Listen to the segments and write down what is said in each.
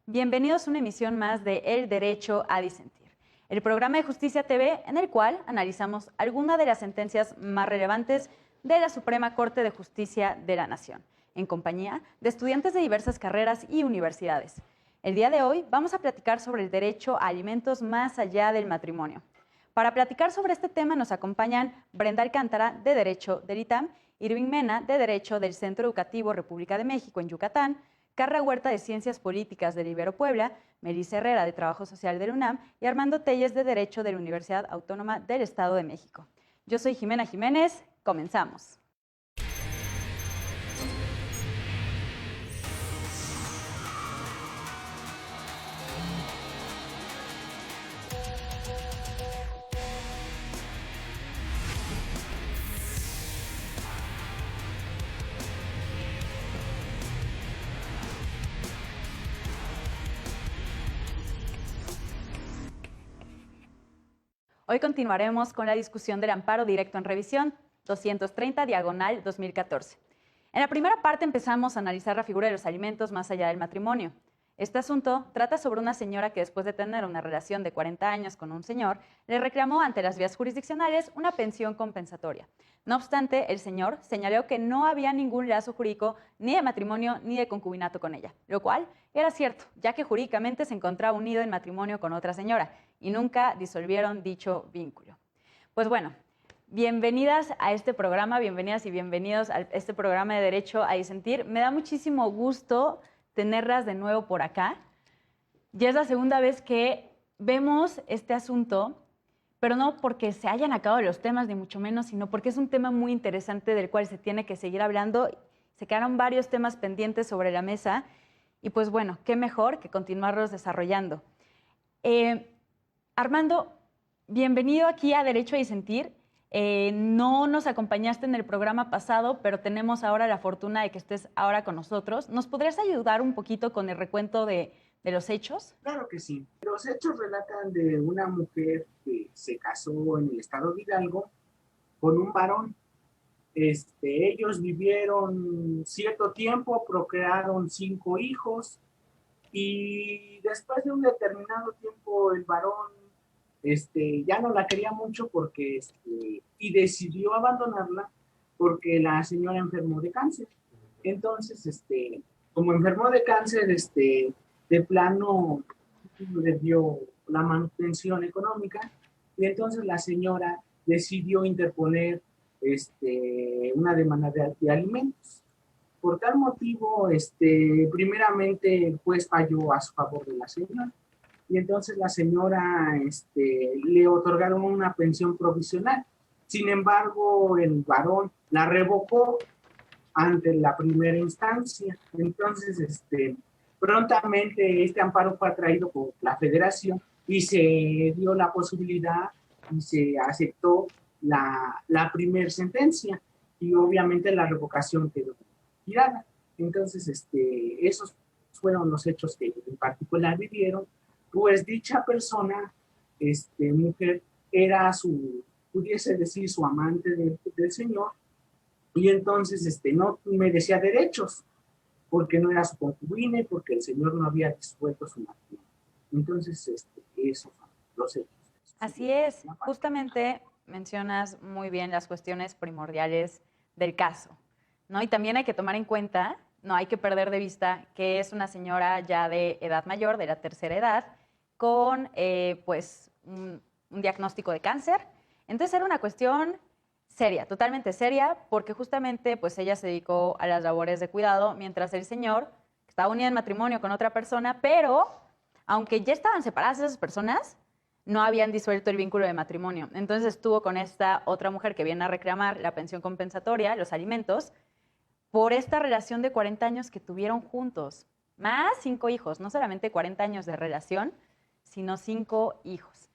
Bienvenidos a una emisión más de El Derecho a Disentir, el programa de Justicia TV en el cual analizamos algunas de las sentencias más relevantes de la Suprema Corte de Justicia de la Nación, en compañía de estudiantes de diversas carreras y universidades. El día de hoy vamos a platicar sobre el derecho a alimentos más allá del matrimonio. Para platicar sobre este tema nos acompañan Brenda Alcántara, de Derecho del ITAM, Irving Mena, de Derecho del Centro Educativo República de México en Yucatán, Carla Huerta, de Ciencias Políticas del Ibero Puebla, Melissa Herrera, de Trabajo Social del UNAM y Armando Telles, de Derecho de la Universidad Autónoma del Estado de México. Yo soy Jimena Jiménez, comenzamos. Hoy continuaremos con la discusión del amparo directo en revisión 230/2014. En la primera parte empezamos a analizar la figura de los alimentos más allá del matrimonio. Este asunto trata sobre una señora que después de tener una relación de 40 años con un señor, le reclamó ante las vías jurisdiccionales una pensión compensatoria. No obstante, el señor señaló que no había ningún lazo jurídico ni de matrimonio ni de concubinato con ella, lo cual era cierto, ya que jurídicamente se encontraba unido en matrimonio con otra señora y nunca disolvieron dicho vínculo. Pues bueno, bienvenidas a este programa, bienvenidas y bienvenidos a este programa de Derecho a Disentir. Me da muchísimo gusto tenerlas de nuevo por acá. Ya es la segunda vez que vemos este asunto, pero no porque se hayan acabado los temas, ni mucho menos, sino porque es un tema muy interesante del cual se tiene que seguir hablando. Se quedaron varios temas pendientes sobre la mesa y pues bueno, qué mejor que continuarlos desarrollando. Armando, bienvenido aquí a Derecho a Disentir. No nos acompañaste en el programa pasado, pero tenemos ahora la fortuna de que estés ahora con nosotros. ¿Nos podrías ayudar un poquito con el recuento de los hechos? Claro que sí. Los hechos relatan de una mujer que se casó en el estado de Hidalgo con un varón. Ellos vivieron cierto tiempo, procrearon 5 hijos y después de un determinado tiempo el varón ya no la quería mucho porque y decidió abandonarla porque la señora enfermó de cáncer. Entonces, como enfermó de cáncer, de plano le dio la manutención económica y entonces la señora decidió interponer una demanda de alimentos. Por tal motivo, primeramente el juez falló a su favor de la señora y entonces la señora le otorgaron una pensión provisional. Sin embargo, el varón la revocó ante la primera instancia. Entonces, prontamente este amparo fue atraído por la federación y se dio la posibilidad y se aceptó la primera sentencia y obviamente la revocación quedó tirada. Entonces, esos fueron los hechos que en particular vivieron, pues dicha persona, mujer, era pudiese decir, su amante del señor, y entonces no merecía derechos, porque no era su concubina y porque el señor no había disuelto su matrimonio. Entonces, eso son los hechos. Así es, justamente mencionas muy bien las cuestiones primordiales del caso, ¿no? Y también hay que tomar en cuenta, no hay que perder de vista que es una señora ya de edad mayor, de la tercera edad, con pues un diagnóstico de cáncer. Entonces era una cuestión seria, totalmente seria, porque justamente pues ella se dedicó a las labores de cuidado, mientras el señor estaba unido en matrimonio con otra persona, pero aunque ya estaban separadas esas personas, no habían disuelto el vínculo de matrimonio. Entonces estuvo con esta otra mujer que viene a reclamar la pensión compensatoria, los alimentos, por esta relación de 40 años que tuvieron juntos, más 5 hijos, no solamente 40 años de relación, sino 5 hijos.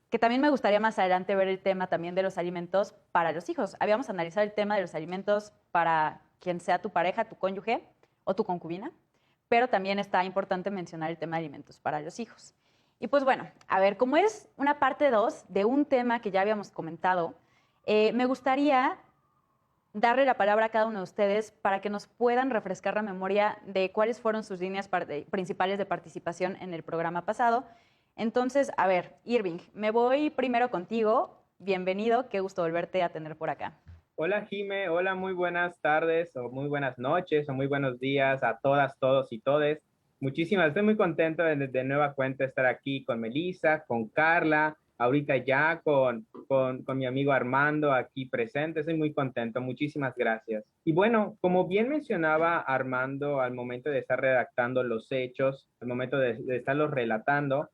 Que también me gustaría más adelante ver el tema también de los alimentos para los hijos. Habíamos analizado el tema de los alimentos para quien sea tu pareja, tu cónyuge o tu concubina, pero también está importante mencionar el tema de alimentos para los hijos. Y pues bueno, a ver, como es una parte 2 de un tema que ya habíamos comentado, me gustaría darle la palabra a cada uno de ustedes para que nos puedan refrescar la memoria de cuáles fueron sus líneas principales de participación en el programa pasado. Entonces, a ver, Irving, me voy primero contigo. Bienvenido, qué gusto volverte a tener por acá. Hola Jime, hola, muy buenas tardes o muy buenas noches o muy buenos días a todas, todos y todes. Muchísimas, estoy muy contento de nueva cuenta estar aquí con Melissa, con Carla, ahorita ya con mi amigo Armando aquí presente. Estoy muy contento, muchísimas gracias. Y bueno, como bien mencionaba Armando al momento de estar redactando los hechos, al momento de estarlos relatando,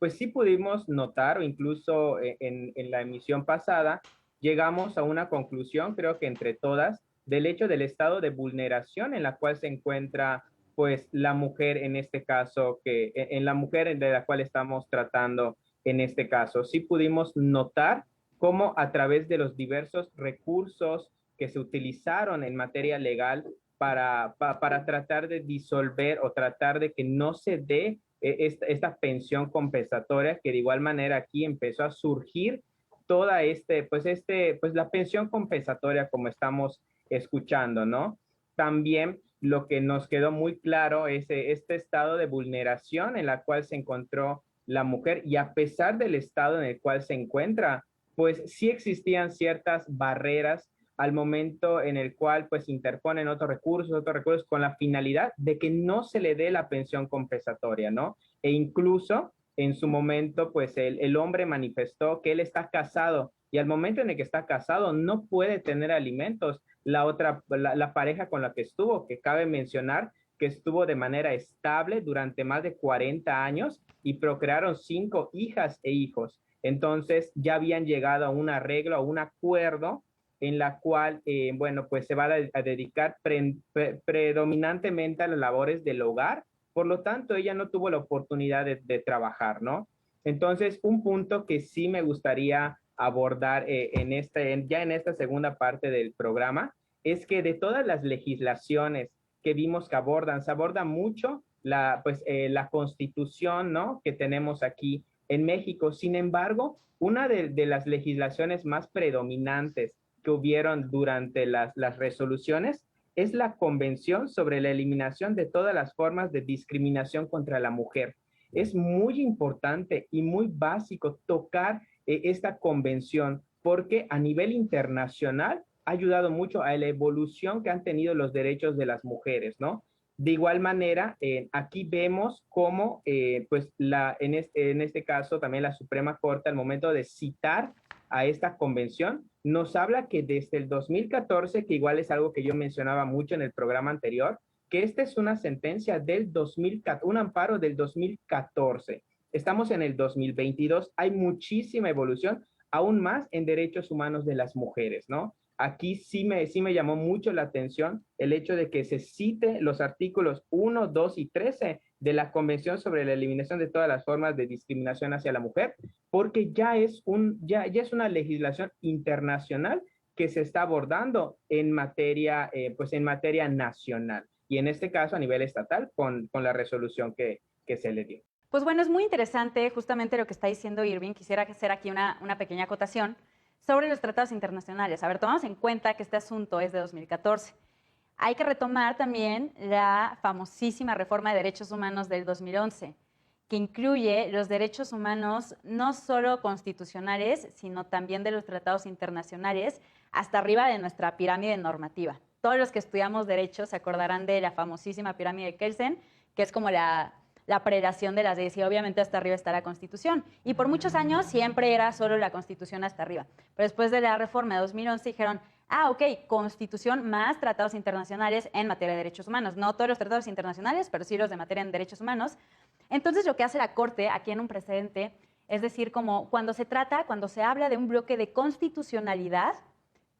pues sí pudimos notar o incluso en la emisión pasada, llegamos a una conclusión, creo que entre todas, del hecho del estado de vulneración en la cual se encuentra pues la mujer en este caso, en la mujer de la cual estamos tratando en este caso. Sí pudimos notar cómo a través de los diversos recursos que se utilizaron en materia legal para tratar de disolver o tratar de que no se dé esta pensión compensatoria, que de igual manera aquí empezó a surgir toda pues la pensión compensatoria como estamos escuchando, ¿no? También lo que nos quedó muy claro es este estado de vulneración en la cual se encontró la mujer y a pesar del estado en el cual se encuentra, pues sí existían ciertas barreras al momento en el cual pues interponen otros recursos con la finalidad de que no se le dé la pensión compensatoria, ¿no? E incluso en su momento, pues el hombre manifestó que él está casado y al momento en el que está casado no puede tener alimentos. La pareja con la que estuvo, que cabe mencionar que estuvo de manera estable durante más de 40 años y procrearon 5 hijas e hijos. Entonces ya habían llegado a un arreglo, a un acuerdo en la cual, bueno, pues se va a dedicar predominantemente a las labores del hogar. Por lo tanto, ella no tuvo la oportunidad de trabajar, ¿no? Entonces, un punto que sí me gustaría abordar ya en esta segunda parte del programa es que de todas las legislaciones que vimos que se aborda mucho la constitución, ¿no? Que tenemos aquí en México. Sin embargo, una de las legislaciones más predominantes que hubieron durante las resoluciones es la Convención sobre la Eliminación de todas las formas de discriminación contra la mujer. Es muy importante y muy básico tocar esta convención porque a nivel internacional ha ayudado mucho a la evolución que han tenido los derechos de las mujeres, ¿no? De igual manera, aquí vemos cómo, en este caso, también la Suprema Corte, al momento de citar a esta convención, nos habla que desde el 2014, que igual es algo que yo mencionaba mucho en el programa anterior, que esta es una sentencia del 2014, un amparo del 2014. Estamos en el 2022, hay muchísima evolución, aún más en derechos humanos de las mujeres, ¿no? Aquí sí me llamó mucho la atención el hecho de que se cite los artículos 1, 2 y 13 de la Convención sobre la Eliminación de todas las formas de discriminación hacia la mujer, porque ya es una legislación internacional que se está abordando en materia, en materia nacional y en este caso a nivel estatal con la resolución que se le dio. Pues bueno, es muy interesante justamente lo que está diciendo Irving. Quisiera hacer aquí una pequeña acotación sobre los tratados internacionales. A ver, tomamos en cuenta que este asunto es de 2014. Hay que retomar también la famosísima reforma de derechos humanos del 2011, que incluye los derechos humanos no solo constitucionales, sino también de los tratados internacionales, hasta arriba de nuestra pirámide normativa. Todos los que estudiamos derecho se acordarán de la famosísima pirámide de Kelsen, que es como la prelación de las leyes, y obviamente hasta arriba está la Constitución. Y por muchos años siempre era solo la Constitución hasta arriba. Pero después de la reforma de 2011 dijeron, ok, Constitución más tratados internacionales en materia de derechos humanos. No todos los tratados internacionales, pero sí los de materia en derechos humanos. Entonces lo que hace la Corte aquí en un precedente es decir, como cuando se habla de un bloque de constitucionalidad,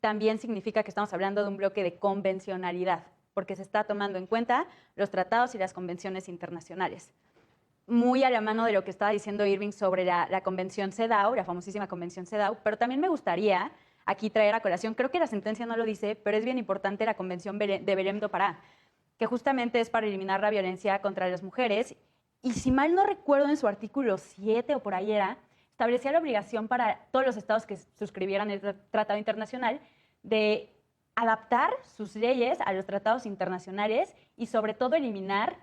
también significa que estamos hablando de un bloque de convencionalidad, porque se está tomando en cuenta los tratados y las convenciones internacionales. Muy a la mano de lo que estaba diciendo Irving sobre la Convención CEDAW, la famosísima Convención CEDAW, pero también me gustaría aquí traer a colación, creo que la sentencia no lo dice, pero es bien importante la Convención de Belém do Pará, que justamente es para eliminar la violencia contra las mujeres, y si mal no recuerdo en su artículo 7 o por ahí era, establecía la obligación para todos los estados que suscribieran el tratado internacional de adaptar sus leyes a los tratados internacionales y sobre todo eliminar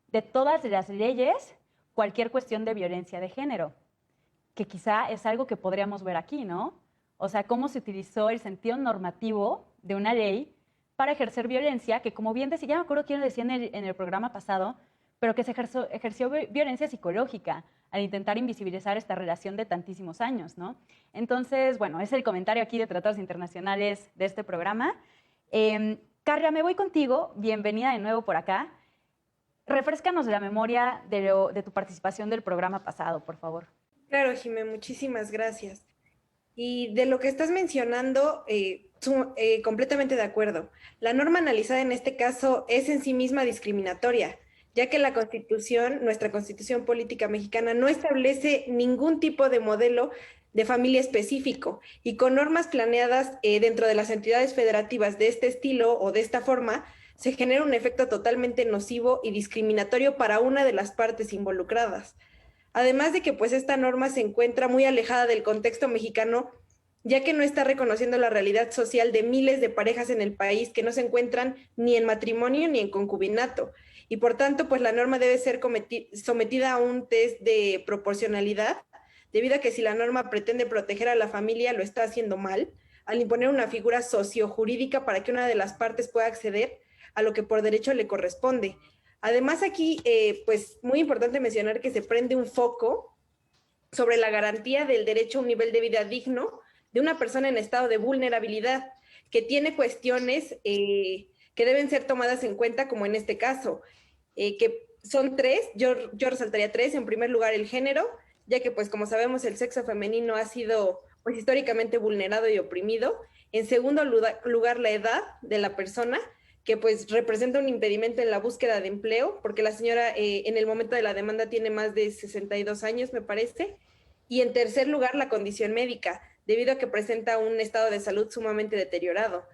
de todas las leyes cualquier cuestión de violencia de género, que quizá es algo que podríamos ver aquí, ¿no? O sea, cómo se utilizó el sentido normativo de una ley para ejercer violencia, que como bien decía, ya me acuerdo quién lo decía en el programa pasado, pero que se ejerció violencia psicológica al intentar invisibilizar esta relación de tantísimos años, ¿no? Entonces, bueno, ese es el comentario aquí de tratados internacionales de este programa. Carla, me voy contigo. Bienvenida de nuevo por acá. Refréscanos la memoria de tu participación del programa pasado, por favor. Claro, Jimé, muchísimas gracias. Y de lo que estás mencionando, completamente de acuerdo. La norma analizada en este caso es en sí misma discriminatoria, ya que la Constitución, nuestra Constitución política mexicana, no establece ningún tipo de modelo de familia específico y con normas planeadas dentro de las entidades federativas de este estilo o de esta forma, se genera un efecto totalmente nocivo y discriminatorio para una de las partes involucradas. Además de que pues esta norma se encuentra muy alejada del contexto mexicano, ya que no está reconociendo la realidad social de miles de parejas en el país que no se encuentran ni en matrimonio ni en concubinato. Y por tanto, pues la norma debe ser sometida a un test de proporcionalidad, debido a que si la norma pretende proteger a la familia, lo está haciendo mal, al imponer una figura sociojurídica para que una de las partes pueda acceder a lo que por derecho le corresponde. Además aquí, pues muy importante mencionar que se prende un foco sobre la garantía del derecho a un nivel de vida digno de una persona en estado de vulnerabilidad, que tiene cuestiones que deben ser tomadas en cuenta, como en este caso, que son tres, yo resaltaría tres. En primer lugar, el género, ya que pues como sabemos el sexo femenino ha sido pues históricamente vulnerado y oprimido. En segundo lugar, la edad de la persona, que pues representa un impedimento en la búsqueda de empleo, porque la señora en el momento de la demanda tiene más de 62 años, me parece. Y en tercer lugar, la condición médica, debido a que presenta un estado de salud sumamente deteriorado,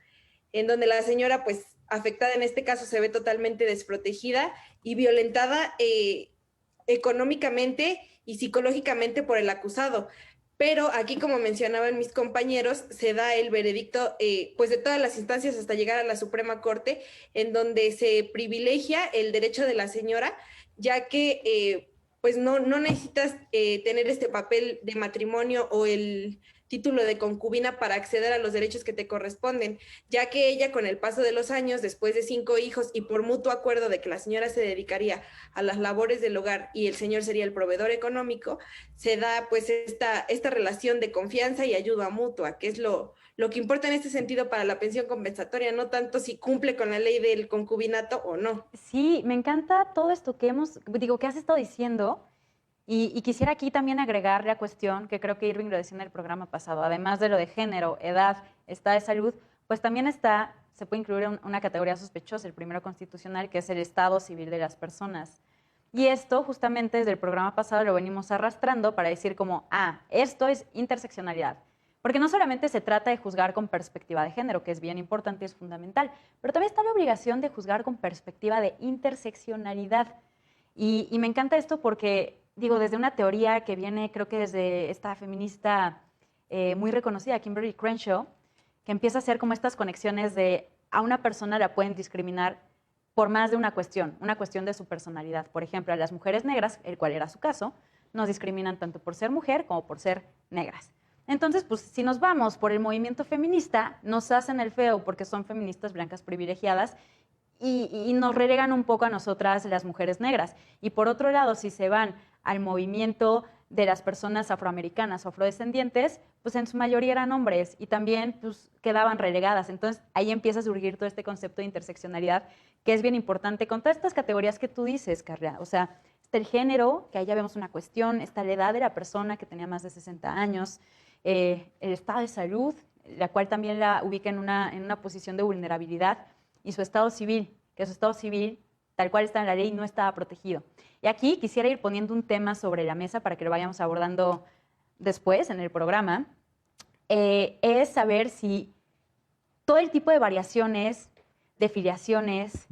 en donde la señora, pues afectada en este caso, se ve totalmente desprotegida y violentada económicamente y psicológicamente por el acusado. Pero aquí, como mencionaban mis compañeros, se da el veredicto pues de todas las instancias hasta llegar a la Suprema Corte, en donde se privilegia el derecho de la señora, ya que pues no necesitas tener este papel de matrimonio o el título de concubina para acceder a los derechos que te corresponden, ya que ella, con el paso de los años, después de 5 hijos y por mutuo acuerdo de que la señora se dedicaría a las labores del hogar y el señor sería el proveedor económico, se da pues esta relación de confianza y ayuda mutua, que es lo que importa en este sentido para la pensión compensatoria, no tanto si cumple con la ley del concubinato o no. Sí, me encanta todo esto que que has estado diciendo. Y quisiera aquí también agregar la cuestión, que creo que Irving lo decía en el programa pasado, además de lo de género, edad, estado de salud, pues también se puede incluir una categoría sospechosa, el primero constitucional, que es el estado civil de las personas. Y esto justamente desde el programa pasado lo venimos arrastrando para decir como, esto es interseccionalidad. Porque no solamente se trata de juzgar con perspectiva de género, que es bien importante y es fundamental, pero también está la obligación de juzgar con perspectiva de interseccionalidad. Y me encanta esto porque, desde una teoría que viene, creo que desde esta feminista muy reconocida, Kimberly Crenshaw, que empieza a hacer como estas conexiones de a una persona la pueden discriminar por más de una cuestión de su personalidad. Por ejemplo, a las mujeres negras, el cual era su caso, nos discriminan tanto por ser mujer como por ser negras. Entonces, pues si nos vamos por el movimiento feminista, nos hacen el feo porque son feministas blancas privilegiadas y nos relegan un poco a nosotras las mujeres negras. Y por otro lado, si se van al movimiento de las personas afroamericanas o afrodescendientes, pues en su mayoría eran hombres y también pues, quedaban relegadas. Entonces ahí empieza a surgir todo este concepto de interseccionalidad que es bien importante con todas estas categorías que tú dices, Carla. O sea, está el género, que ahí ya vemos una cuestión, está la edad de la persona que tenía más de 60 años, el estado de salud, la cual también la ubica en una posición de vulnerabilidad, y su estado civil, que su estado civil, tal cual está en la ley, no estaba protegido. Y aquí quisiera ir poniendo un tema sobre la mesa para que lo vayamos abordando después en el programa, es saber si todo el tipo de variaciones, de filiaciones,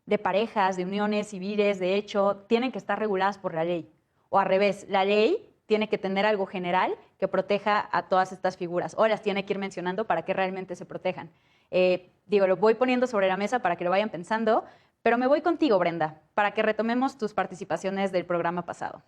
de parejas, de uniones civiles, de hecho, tienen que estar reguladas por la ley. O al revés, la ley tiene que tener algo general que proteja a todas estas figuras, o las tiene que ir mencionando para que realmente se protejan. Digo, lo voy poniendo sobre la mesa para que lo vayan pensando, pero me voy contigo, Brenda, para que retomemos tus participaciones del programa pasado.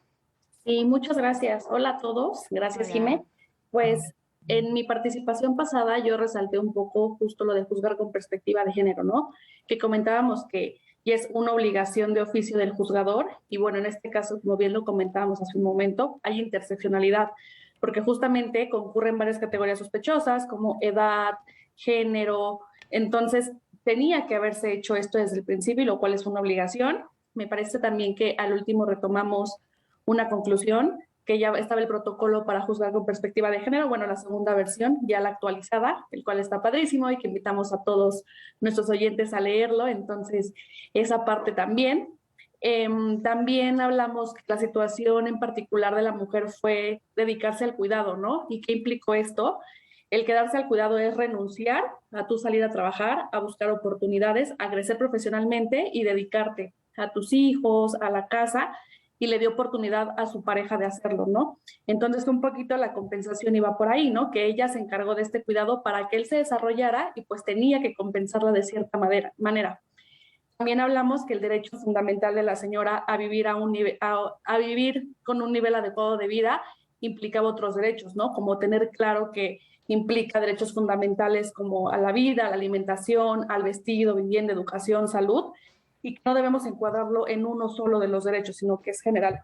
Sí, muchas gracias. Hola a todos. Gracias, Hola. Jimé. Pues en mi participación pasada yo resalté un poco justo lo de juzgar con perspectiva de género, ¿no? Que comentábamos que y es una obligación de oficio del juzgador y bueno, en este caso, como bien lo comentábamos hace un momento, hay interseccionalidad, porque justamente concurren varias categorías sospechosas como edad, género, entonces tenía que haberse hecho esto desde el principio, lo cual es una obligación. Me parece también que al último retomamos una conclusión, que ya estaba el protocolo para juzgar con perspectiva de género, bueno, la segunda versión, ya la actualizada, el cual está padrísimo y que invitamos a todos nuestros oyentes a leerlo, entonces esa parte también. También hablamos que la situación en particular de la mujer fue dedicarse al cuidado, ¿no? ¿Y qué implicó esto? El quedarse al cuidado es renunciar a tu salir a trabajar, a buscar oportunidades, a crecer profesionalmente y dedicarte a tus hijos, a la casa, y le dio oportunidad a su pareja de hacerlo, ¿no? Entonces un poquito la compensación iba por ahí, ¿no? Que ella se encargó de este cuidado para que él se desarrollara y pues tenía que compensarla de cierta manera. También hablamos que el derecho fundamental de la señora a vivir, a vivir con un nivel adecuado de vida implicaba otros derechos, ¿no? Como tener claro que implica derechos fundamentales como a la vida, a la alimentación, al vestido, vivienda, educación, salud, y que no debemos encuadrarlo en uno solo de los derechos, sino que es general.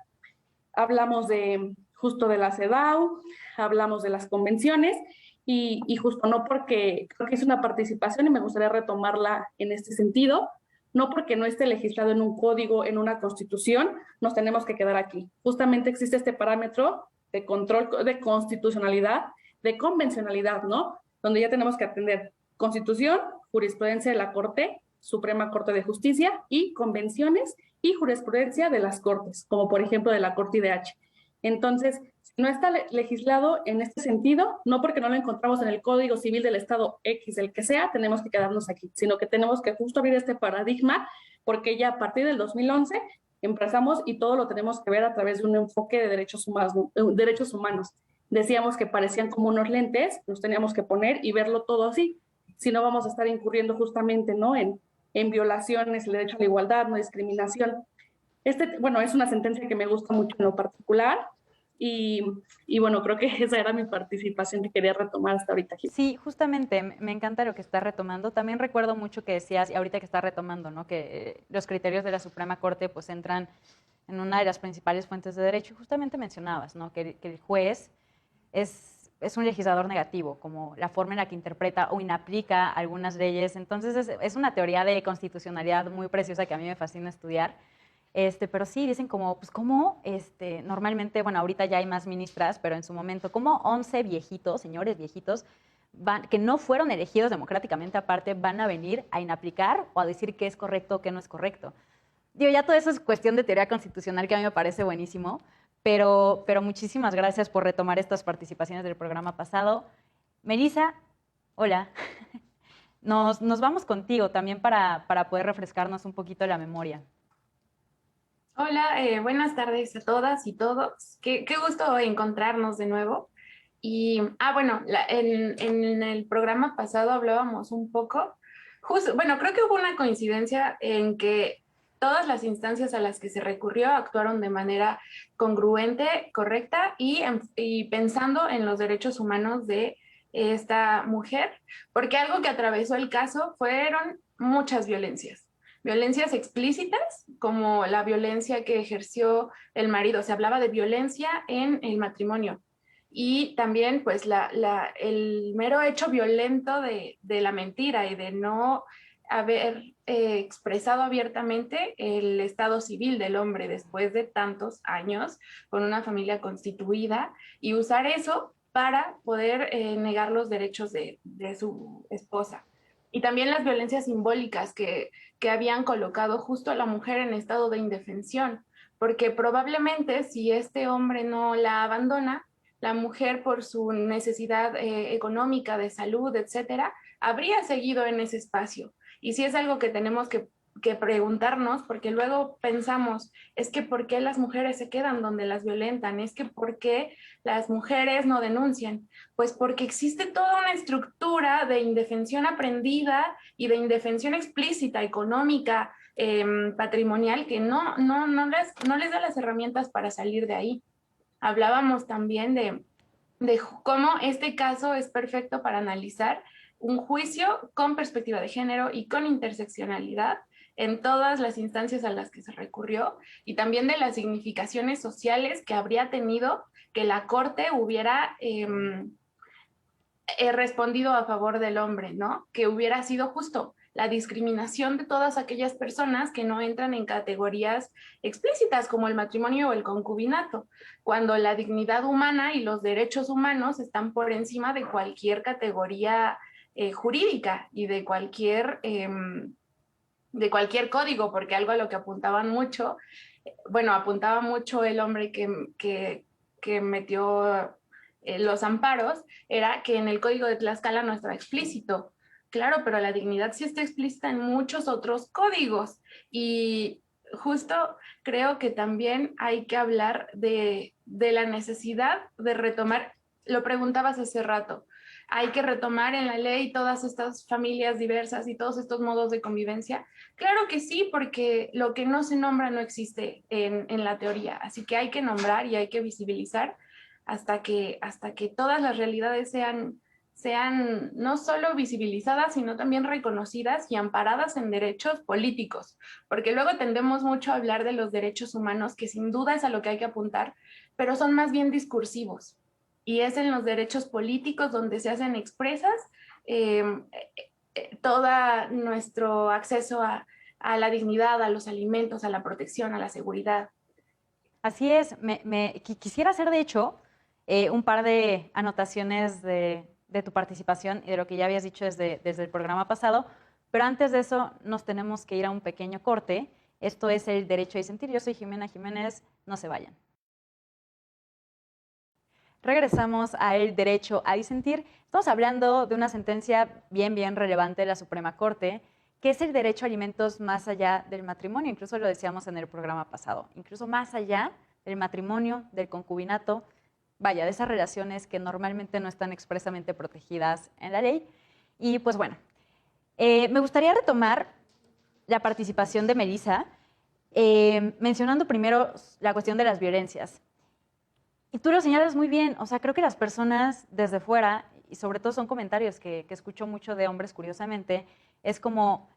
Hablamos de justo de la CEDAW, hablamos de las convenciones y justo no porque creo que es una participación y me gustaría retomarla en este sentido, no porque no esté legislado en un código, en una constitución, nos tenemos que quedar aquí. Justamente existe este parámetro de control de constitucionalidad, de convencionalidad, ¿no? Donde ya tenemos que atender constitución, jurisprudencia de la Corte, Suprema Corte de Justicia y convenciones y jurisprudencia de las cortes, como por ejemplo de la Corte IDH. Entonces, si no está legislado en este sentido, no porque no lo encontramos en el Código Civil del Estado X, el que sea, tenemos que quedarnos aquí, sino que tenemos que justo abrir este paradigma, porque ya a partir del 2011 empezamos y todo lo tenemos que ver a través de un enfoque de derechos humanos. Decíamos que parecían como unos lentes, los teníamos que poner y verlo todo así, si no vamos a estar incurriendo justamente, ¿no?, en violaciones, el derecho a la igualdad, no discriminación. Bueno, es una sentencia que me gusta mucho en lo particular y bueno, creo que esa era mi participación que quería retomar hasta ahorita. Sí, justamente, me encanta lo que está retomando. También recuerdo mucho que decías, y ahorita que está retomando, ¿no?, que los criterios de la Suprema Corte pues entran en una de las principales fuentes de derecho. Y justamente mencionabas, ¿no?, que el juez es un legislador negativo, como la forma en la que interpreta o inaplica algunas leyes. Entonces es una teoría de constitucionalidad muy preciosa que a mí me fascina estudiar. Pero sí, dicen como, pues cómo, normalmente, bueno, ahorita ya hay más ministras, pero en su momento, como 11 viejitos, señores viejitos, que no fueron elegidos democráticamente aparte, van a venir a inaplicar o a decir qué es correcto o qué no es correcto. Digo, ya todo eso es cuestión de teoría constitucional que a mí me parece buenísimo, pero muchísimas gracias por retomar estas participaciones del programa pasado. Melissa, hola. Nos vamos contigo también para poder refrescarnos un poquito la memoria. Hola, buenas tardes a todas y todos. Qué gusto encontrarnos de nuevo. Y, bueno, en el programa pasado hablábamos un poco, bueno, creo que hubo una coincidencia en que todas las instancias a las que se recurrió actuaron de manera congruente, correcta y pensando en los derechos humanos de esta mujer, porque algo que atravesó el caso fueron muchas violencias explícitas, como la violencia que ejerció el marido. Se hablaba de violencia en el matrimonio. Y también, pues, el mero hecho violento de la mentira y de no haber expresado abiertamente el estado civil del hombre después de tantos años con una familia constituida y usar eso para poder negar los derechos de su esposa. Y también las violencias simbólicas que habían colocado justo a la mujer en estado de indefensión, porque probablemente si este hombre no la abandona, la mujer por su necesidad económica, de salud, etcétera, habría seguido en ese espacio. Y sí es algo que tenemos que que preguntarnos, porque luego pensamos, es que ¿por qué las mujeres se quedan donde las violentan? Es que ¿por qué las mujeres no denuncian? Pues porque existe toda una estructura de indefensión aprendida y de indefensión explícita, económica, patrimonial, que no les da las herramientas para salir de ahí. Hablábamos también de cómo este caso es perfecto para analizar un juicio con perspectiva de género y con interseccionalidad en todas las instancias a las que se recurrió, y también de las significaciones sociales que habría tenido que la Corte hubiera respondido a favor del hombre, ¿no? Que hubiera sido justo la discriminación de todas aquellas personas que no entran en categorías explícitas como el matrimonio o el concubinato, cuando la dignidad humana y los derechos humanos están por encima de cualquier categoría jurídica y de cualquier código, porque algo a lo que apuntaban mucho, bueno, apuntaba mucho el hombre que metió los amparos, era que en el código de Tlaxcala no estaba explícito. Claro, pero la dignidad sí está explícita en muchos otros códigos, y justo creo que también hay que hablar de la necesidad de retomar, lo preguntabas hace rato, hay que retomar en la ley todas estas familias diversas y todos estos modos de convivencia. Claro que sí, porque lo que no se nombra no existe en la teoría, así que hay que nombrar y hay que visibilizar hasta que todas las realidades sean no solo visibilizadas, sino también reconocidas y amparadas en derechos políticos, porque luego tendemos mucho a hablar de los derechos humanos, que sin duda es a lo que hay que apuntar, pero son más bien discursivos, y es en los derechos políticos donde se hacen expresas todo nuestro acceso a la dignidad, a los alimentos, a la protección, a la seguridad. Así es, quisiera hacer de hecho un par de anotaciones de tu participación y de lo que ya habías dicho desde el programa pasado, pero antes de eso nos tenemos que ir a un pequeño corte. Esto es el derecho a disentir. Yo soy Jimena Jiménez, no se vayan. Regresamos a el derecho a disentir. Estamos hablando de una sentencia bien relevante de la Suprema Corte, que es el derecho a alimentos más allá del matrimonio. Incluso lo decíamos en el programa pasado, incluso más allá del matrimonio, del concubinato, vaya, de esas relaciones que normalmente no están expresamente protegidas en la ley. Y pues bueno, me gustaría retomar la participación de Melissa, mencionando primero la cuestión de las violencias. Y tú lo señalas muy bien, o sea, creo que las personas desde fuera, y sobre todo son comentarios que escucho mucho de hombres curiosamente, es como,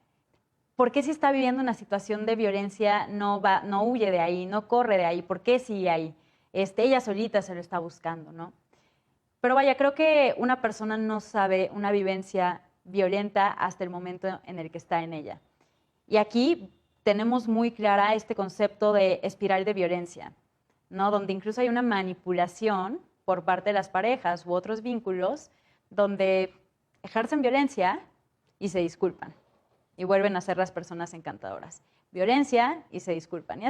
¿por qué si está viviendo una situación de violencia no huye de ahí, no corre de ahí? ¿Por qué sigue ahí? Ella solita se lo está buscando, ¿no? Pero vaya, creo que una persona no sabe una vivencia violenta hasta el momento en el que está en ella. Y aquí tenemos muy clara este concepto de espiral de violencia, ¿no? Donde incluso hay una manipulación por parte de las parejas u otros vínculos donde ejercen violencia y se disculpan y vuelven a ser las personas encantadoras. Violencia y se disculpan. Y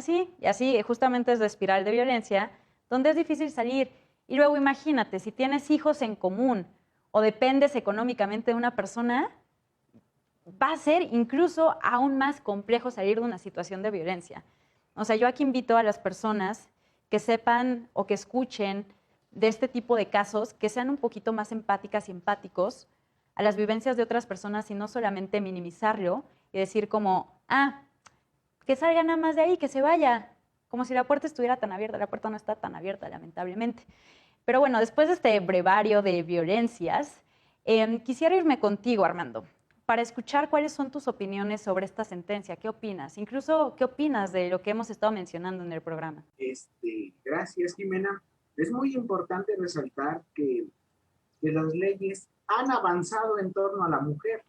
así justamente es la espiral de violencia donde es difícil salir. Y luego imagínate, si tienes hijos en común o dependes económicamente de una persona, va a ser incluso aún más complejo salir de una situación de violencia. O sea, yo aquí invito a las personas que sepan o que escuchen de este tipo de casos, que sean un poquito más empáticas y empáticos a las vivencias de otras personas y no solamente minimizarlo y decir como, que salga nada más de ahí, que se vaya, como si la puerta estuviera tan abierta. La puerta no está tan abierta, lamentablemente. Pero bueno, después de este brevario de violencias, quisiera irme contigo, Armando, para escuchar cuáles son tus opiniones sobre esta sentencia. ¿Qué opinas? Incluso, ¿qué opinas de lo que hemos estado mencionando en el programa? Gracias, Jimena. Es muy importante resaltar que las leyes han avanzado en torno a la mujer.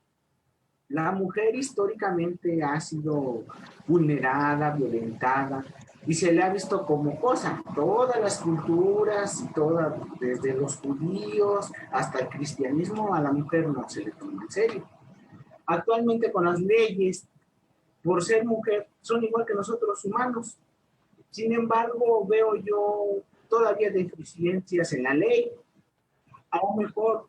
La mujer históricamente ha sido vulnerada, violentada, y se le ha visto como cosa. Todas las culturas, desde los judíos hasta el cristianismo, a la mujer no se le toma en serio. Actualmente con las leyes, por ser mujer, son igual que nosotros humanos. Sin embargo, veo yo todavía deficiencias en la ley. A lo mejor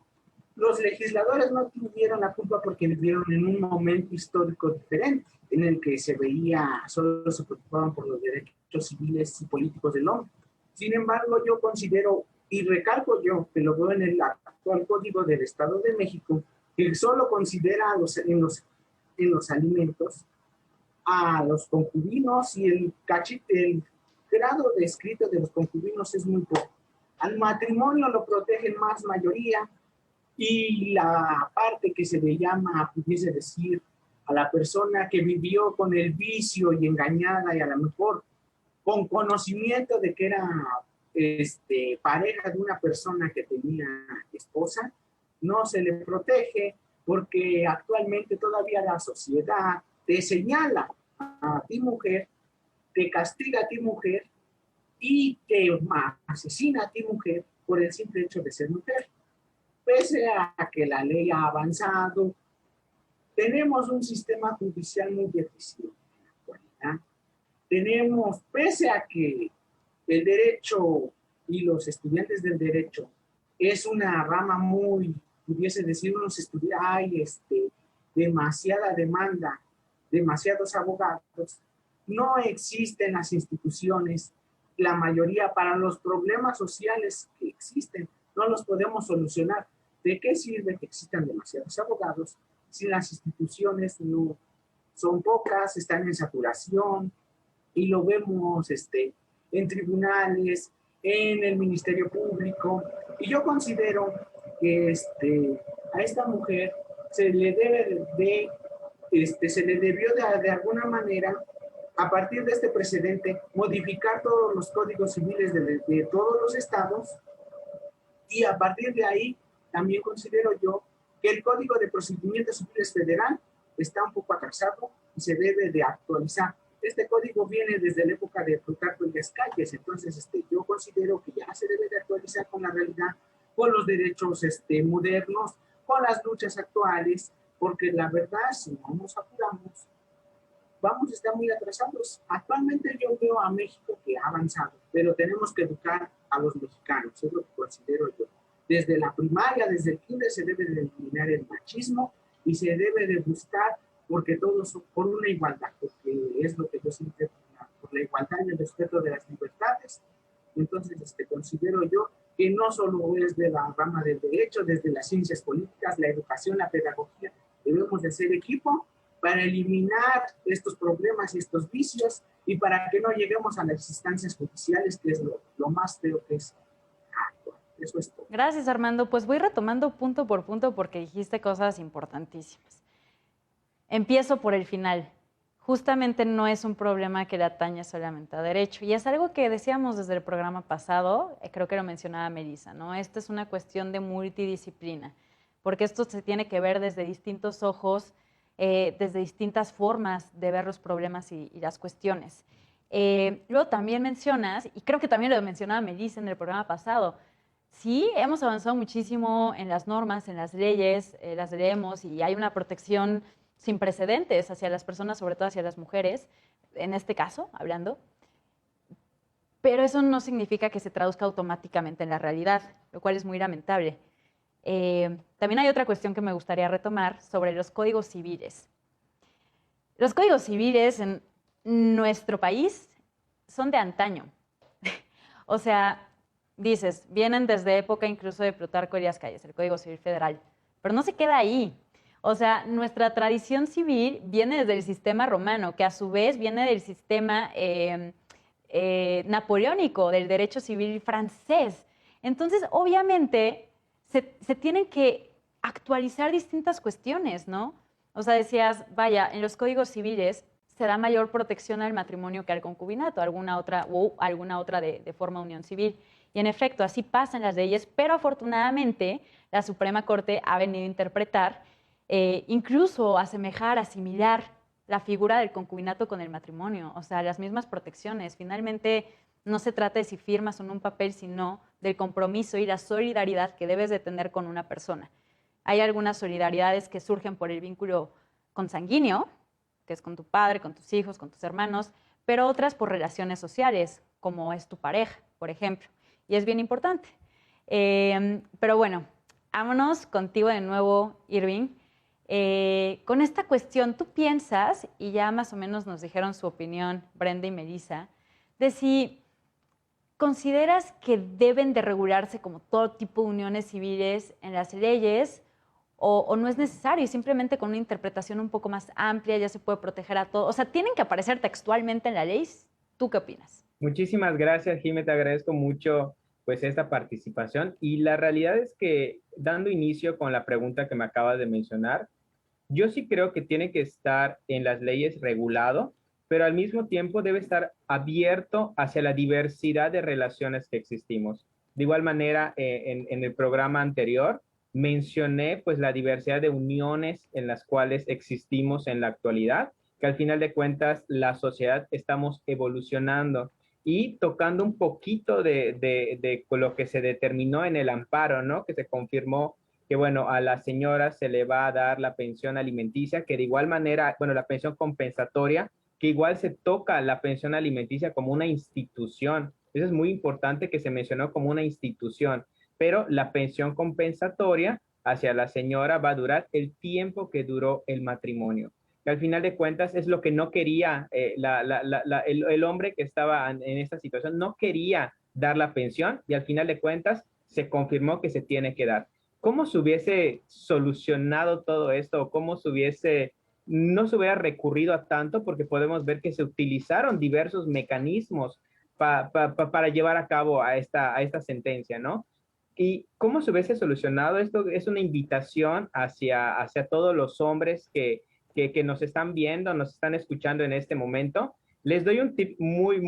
los legisladores no tuvieron la culpa porque vivieron en un momento histórico diferente. en el que se veía, solo se preocupaban por los derechos civiles y políticos del hombre. Sin embargo, yo considero, y recalco yo, que lo veo en el actual Código del Estado de México, que solo considera en los alimentos a los concubinos, y el grado de escrito de los concubinos es muy poco. Al matrimonio lo protegen más mayoría, y la parte que se le llama, pudiese decir, a la persona que vivió con el vicio y engañada, y a lo mejor con conocimiento de que era pareja de una persona que tenía esposa, no se le protege, porque actualmente todavía la sociedad te señala a ti mujer, te castiga a ti mujer y te asesina a ti mujer por el simple hecho de ser mujer. Pese a que la ley ha avanzado, tenemos un sistema judicial muy deficiente en la actualidad. Tenemos, pese a que el derecho y los estudiantes del derecho es una rama muy, pudiese decir, unos estudiantes, hay demasiada demanda, demasiados abogados, no existen las instituciones, la mayoría, para los problemas sociales que existen, no los podemos solucionar. ¿De qué sirve que existan demasiados abogados si las instituciones no son pocas, están en saturación? Y lo vemos en tribunales, en el Ministerio Público. Y yo considero que a esta mujer se le debe se le debió de alguna manera, a partir de este precedente, modificar todos los códigos civiles de todos los estados, y a partir de ahí también considero yo que el Código de Procedimientos Civiles Federal está un poco atrasado y se debe de actualizar. Este código viene desde la época de Plutarco Elías Calles, entonces yo considero que ya se debe de actualizar con la realidad, con los derechos modernos, con las luchas actuales, porque la verdad, si no nos apuramos, vamos a estar muy atrasados. Actualmente yo veo a México que ha avanzado, pero tenemos que educar a los mexicanos, es lo que considero yo. Desde la primaria, desde el kinder, se debe de eliminar el machismo y se debe de buscar porque todos por una igualdad, porque es lo que yo siempre, por la igualdad y el respeto de las libertades. Entonces, considero yo que no solo es de la rama del derecho, desde las ciencias políticas, la educación, la pedagogía, debemos de hacer equipo para eliminar estos problemas y estos vicios, y para que no lleguemos a las instancias judiciales, que es lo más feo que es. Eso es todo. Gracias, Armando. Pues voy retomando punto por punto porque dijiste cosas importantísimas. Empiezo por el final. Justamente no es un problema que le atañe solamente a derecho, y es algo que decíamos desde el programa pasado, creo que lo mencionaba Melissa, ¿no? Esta es una cuestión de multidisciplina, porque esto se tiene que ver desde distintos ojos, desde distintas formas de ver los problemas y las cuestiones. Luego también mencionas, y creo que también lo mencionaba Melissa en el programa pasado, sí, hemos avanzado muchísimo en las normas, en las leyes, las leemos y hay una protección sin precedentes hacia las personas, sobre todo hacia las mujeres, en este caso, hablando, pero eso no significa que se traduzca automáticamente en la realidad, lo cual es muy lamentable. También hay otra cuestión que me gustaría retomar sobre los códigos civiles. Los códigos civiles en nuestro país son de antaño. O sea, dices, vienen desde época incluso de Plutarco Elías Calles, el Código Civil Federal, pero no se queda ahí. O sea, nuestra tradición civil viene desde el sistema romano, que a su vez viene del sistema napoleónico, del derecho civil francés. Entonces, obviamente, se tienen que actualizar distintas cuestiones, ¿no? O sea, decías, vaya, en los códigos civiles se da mayor protección al matrimonio que al concubinato, alguna otra de forma unión civil. Y en efecto, así pasan las leyes, pero afortunadamente la Suprema Corte ha venido a interpretar, incluso asemejar, asimilar la figura del concubinato con el matrimonio, o sea, las mismas protecciones. Finalmente, no se trata de si firmas o no un papel, sino del compromiso y la solidaridad que debes de tener con una persona. Hay algunas solidaridades que surgen por el vínculo consanguíneo, que es con tu padre, con tus hijos, con tus hermanos, pero otras por relaciones sociales, como es tu pareja, por ejemplo. Y es bien importante. Pero bueno, vámonos contigo de nuevo, Irving. Con esta cuestión, ¿tú piensas, y ya más o menos nos dijeron su opinión Brenda y Melissa, de si consideras que deben de regularse como todo tipo de uniones civiles en las leyes o no es necesario y simplemente con una interpretación un poco más amplia ya se puede proteger a todos? O sea, ¿tienen que aparecer textualmente en la ley? ¿Tú qué opinas? Muchísimas gracias, Jimé, te agradezco mucho pues esta participación y la realidad es que dando inicio con la pregunta que me acabas de mencionar, yo sí creo que tiene que estar en las leyes regulado, pero al mismo tiempo debe estar abierto hacia la diversidad de relaciones que existimos. De igual manera, en el programa anterior mencioné pues la diversidad de uniones en las cuales existimos en la actualidad, que al final de cuentas la sociedad estamos evolucionando y tocando un poquito de lo que se determinó en el amparo, ¿no? Que se confirmó que, bueno, a la señora se le va a dar la pensión alimenticia, que de igual manera, bueno, la pensión compensatoria, que igual se toca la pensión alimenticia como una institución. Eso es muy importante que se mencionó como una institución, pero la pensión compensatoria hacia la señora va a durar el tiempo que duró el matrimonio. Que al final de cuentas es lo que no quería el hombre que estaba en esta situación, no quería dar la pensión y al final de cuentas se confirmó que se tiene que dar. ¿Cómo se hubiese solucionado todo esto? ¿Cómo no se hubiera recurrido a tanto? Porque podemos ver que se utilizaron diversos mecanismos para llevar a cabo a esta sentencia, ¿no? ¿Y cómo se hubiese solucionado esto? Es una invitación hacia todos los hombres que nos están viendo, nos están escuchando en este momento. Les doy un tip muy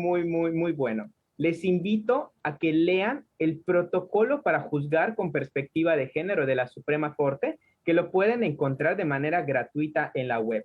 bueno. Les invito a que lean el protocolo para juzgar con perspectiva de género de la Suprema Corte, que lo pueden encontrar de manera gratuita en la web.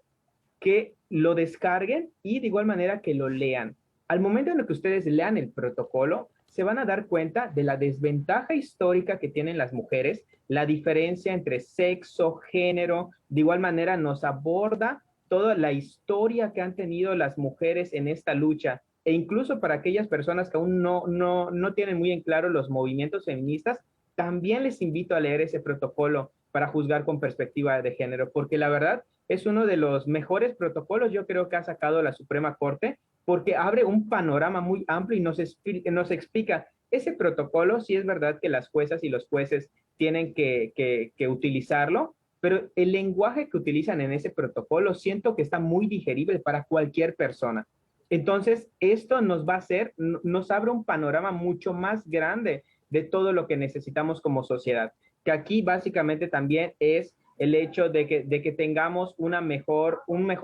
Que lo descarguen y de igual manera que lo lean. Al momento en el que ustedes lean el protocolo, se van a dar cuenta de la desventaja histórica que tienen las mujeres, la diferencia entre sexo, género, de igual manera nos aborda toda la historia que han tenido las mujeres en esta lucha e incluso para aquellas personas que aún no tienen muy en claro los movimientos feministas, también les invito a leer ese protocolo para juzgar con perspectiva de género, porque la verdad es uno de los mejores protocolos, yo creo que ha sacado la Suprema Corte, porque abre un panorama muy amplio y nos explica ese protocolo, si es verdad que las juezas y los jueces tienen que utilizarlo, pero el lenguaje que utilizan en ese protocolo siento que está muy digerible para cualquier persona. Entonces, esto nos abre un panorama mucho más grande de todo lo que necesitamos como sociedad, que aquí básicamente también es el hecho de que tengamos un mejor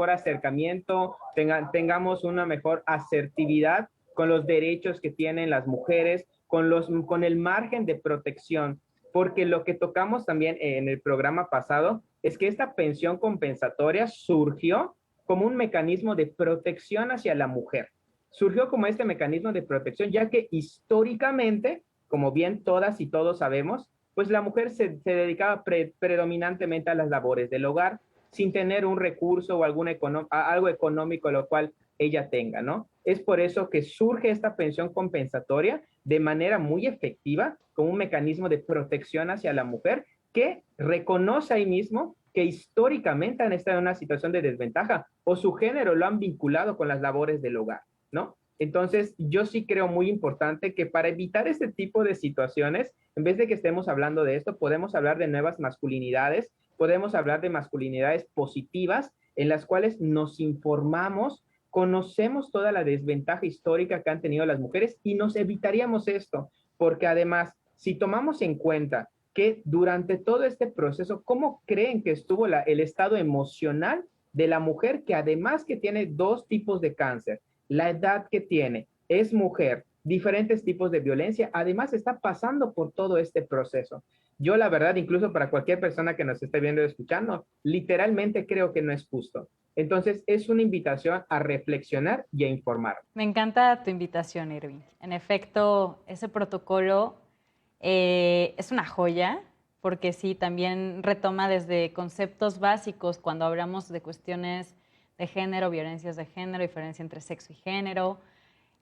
acercamiento, tengamos una mejor asertividad con los derechos que tienen las mujeres, con el margen de protección, porque lo que tocamos también en el programa pasado es que esta pensión compensatoria surgió como un mecanismo de protección hacia la mujer. Surgió como este mecanismo de protección, ya que históricamente, como bien todas y todos sabemos, pues la mujer se dedicaba predominantemente a las labores del hogar, sin tener un recurso o algo económico lo cual ella tenga, ¿no? Es por eso que surge esta pensión compensatoria de manera muy efectiva, como un mecanismo de protección hacia la mujer que reconoce ahí mismo que históricamente han estado en una situación de desventaja o su género lo han vinculado con las labores del hogar, ¿no? Entonces, yo sí creo muy importante que para evitar este tipo de situaciones, en vez de que estemos hablando de esto, podemos hablar de nuevas masculinidades, podemos hablar de masculinidades positivas en las cuales nos informamos, conocemos toda la desventaja histórica que han tenido las mujeres y nos evitaríamos esto, porque además, si tomamos en cuenta que durante todo este proceso, ¿cómo creen que estuvo el estado emocional de la mujer que además que tiene dos tipos de cáncer, la edad que tiene, es mujer, diferentes tipos de violencia, además está pasando por todo este proceso? Yo la verdad, incluso para cualquier persona que nos esté viendo y escuchando, literalmente creo que no es justo. Entonces, es una invitación a reflexionar y a informar. Me encanta tu invitación, Irving. En efecto, ese protocolo es una joya, porque sí, también retoma desde conceptos básicos cuando hablamos de cuestiones de género, violencias de género, diferencia entre sexo y género.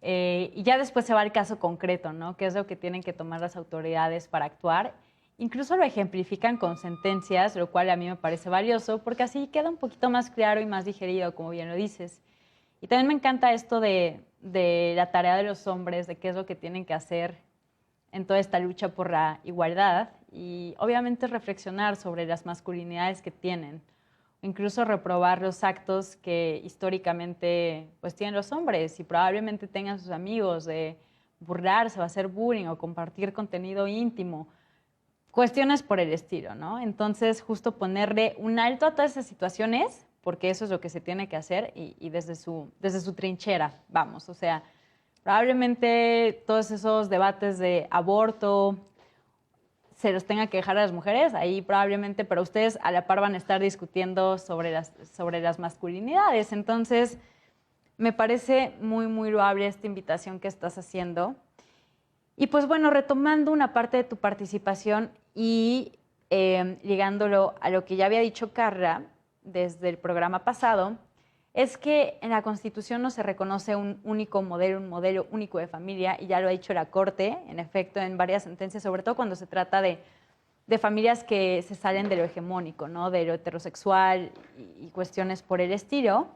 Y ya después se va al caso concreto, ¿no? ¿Qué es lo que tienen que tomar las autoridades para actuar? Incluso lo ejemplifican con sentencias, lo cual a mí me parece valioso, porque así queda un poquito más claro y más digerido, como bien lo dices. Y también me encanta esto de la tarea de los hombres, de qué es lo que tienen que hacer en toda esta lucha por la igualdad y obviamente reflexionar sobre las masculinidades que tienen, incluso reprobar los actos que históricamente pues tienen los hombres y probablemente tengan sus amigos de burlarse o hacer bullying o compartir contenido íntimo, cuestiones por el estilo, ¿no? Entonces, justo ponerle un alto a todas esas situaciones, porque eso es lo que se tiene que hacer y desde su trinchera, vamos, o sea, probablemente todos esos debates de aborto se los tenga que dejar a las mujeres, ahí probablemente, pero ustedes a la par van a estar discutiendo sobre las masculinidades. Entonces, me parece muy, muy loable esta invitación que estás haciendo. Y pues bueno, retomando una parte de tu participación y ligándolo a lo que ya había dicho Carla desde el programa pasado, es que en la Constitución no se reconoce un único modelo, un modelo único de familia, y ya lo ha dicho la Corte, en efecto, en varias sentencias, sobre todo cuando se trata de familias que se salen de lo hegemónico, ¿no? De lo heterosexual y cuestiones por el estilo.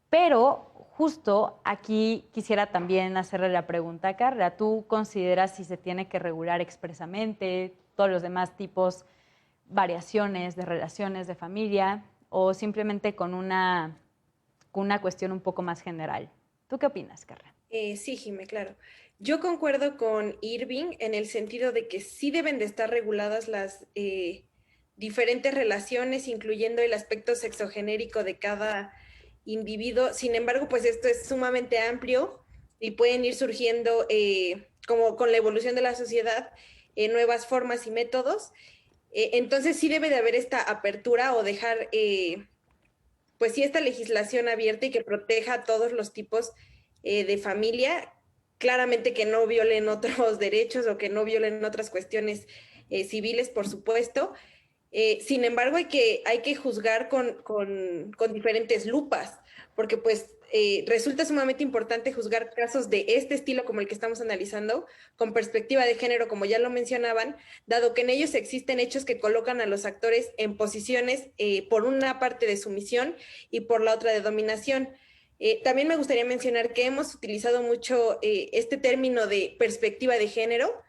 Pero justo aquí quisiera también hacerle la pregunta a Carla. ¿Tú consideras si se tiene que regular expresamente todos los demás tipos, variaciones de relaciones de familia o simplemente con una cuestión un poco más general? ¿Tú qué opinas, Carla? Sí, Jimé, claro. Yo concuerdo con Irving en el sentido de que sí deben de estar reguladas las diferentes relaciones, incluyendo el aspecto sexogenérico de cada individuo. Sin embargo, pues esto es sumamente amplio y pueden ir surgiendo, como con la evolución de la sociedad, nuevas formas y métodos. Entonces sí debe de haber esta apertura o dejar, pues sí, esta legislación abierta y que proteja a todos los tipos de familia, claramente que no violen otros derechos o que no violen otras cuestiones civiles, por supuesto. Sin embargo, hay que juzgar con diferentes lupas, porque pues resulta sumamente importante juzgar casos de este estilo como el que estamos analizando, con perspectiva de género, como ya lo mencionaban, dado que en ellos existen hechos que colocan a los actores en posiciones, por una parte de sumisión y por la otra de dominación. También me gustaría mencionar que hemos utilizado mucho este término de perspectiva de género,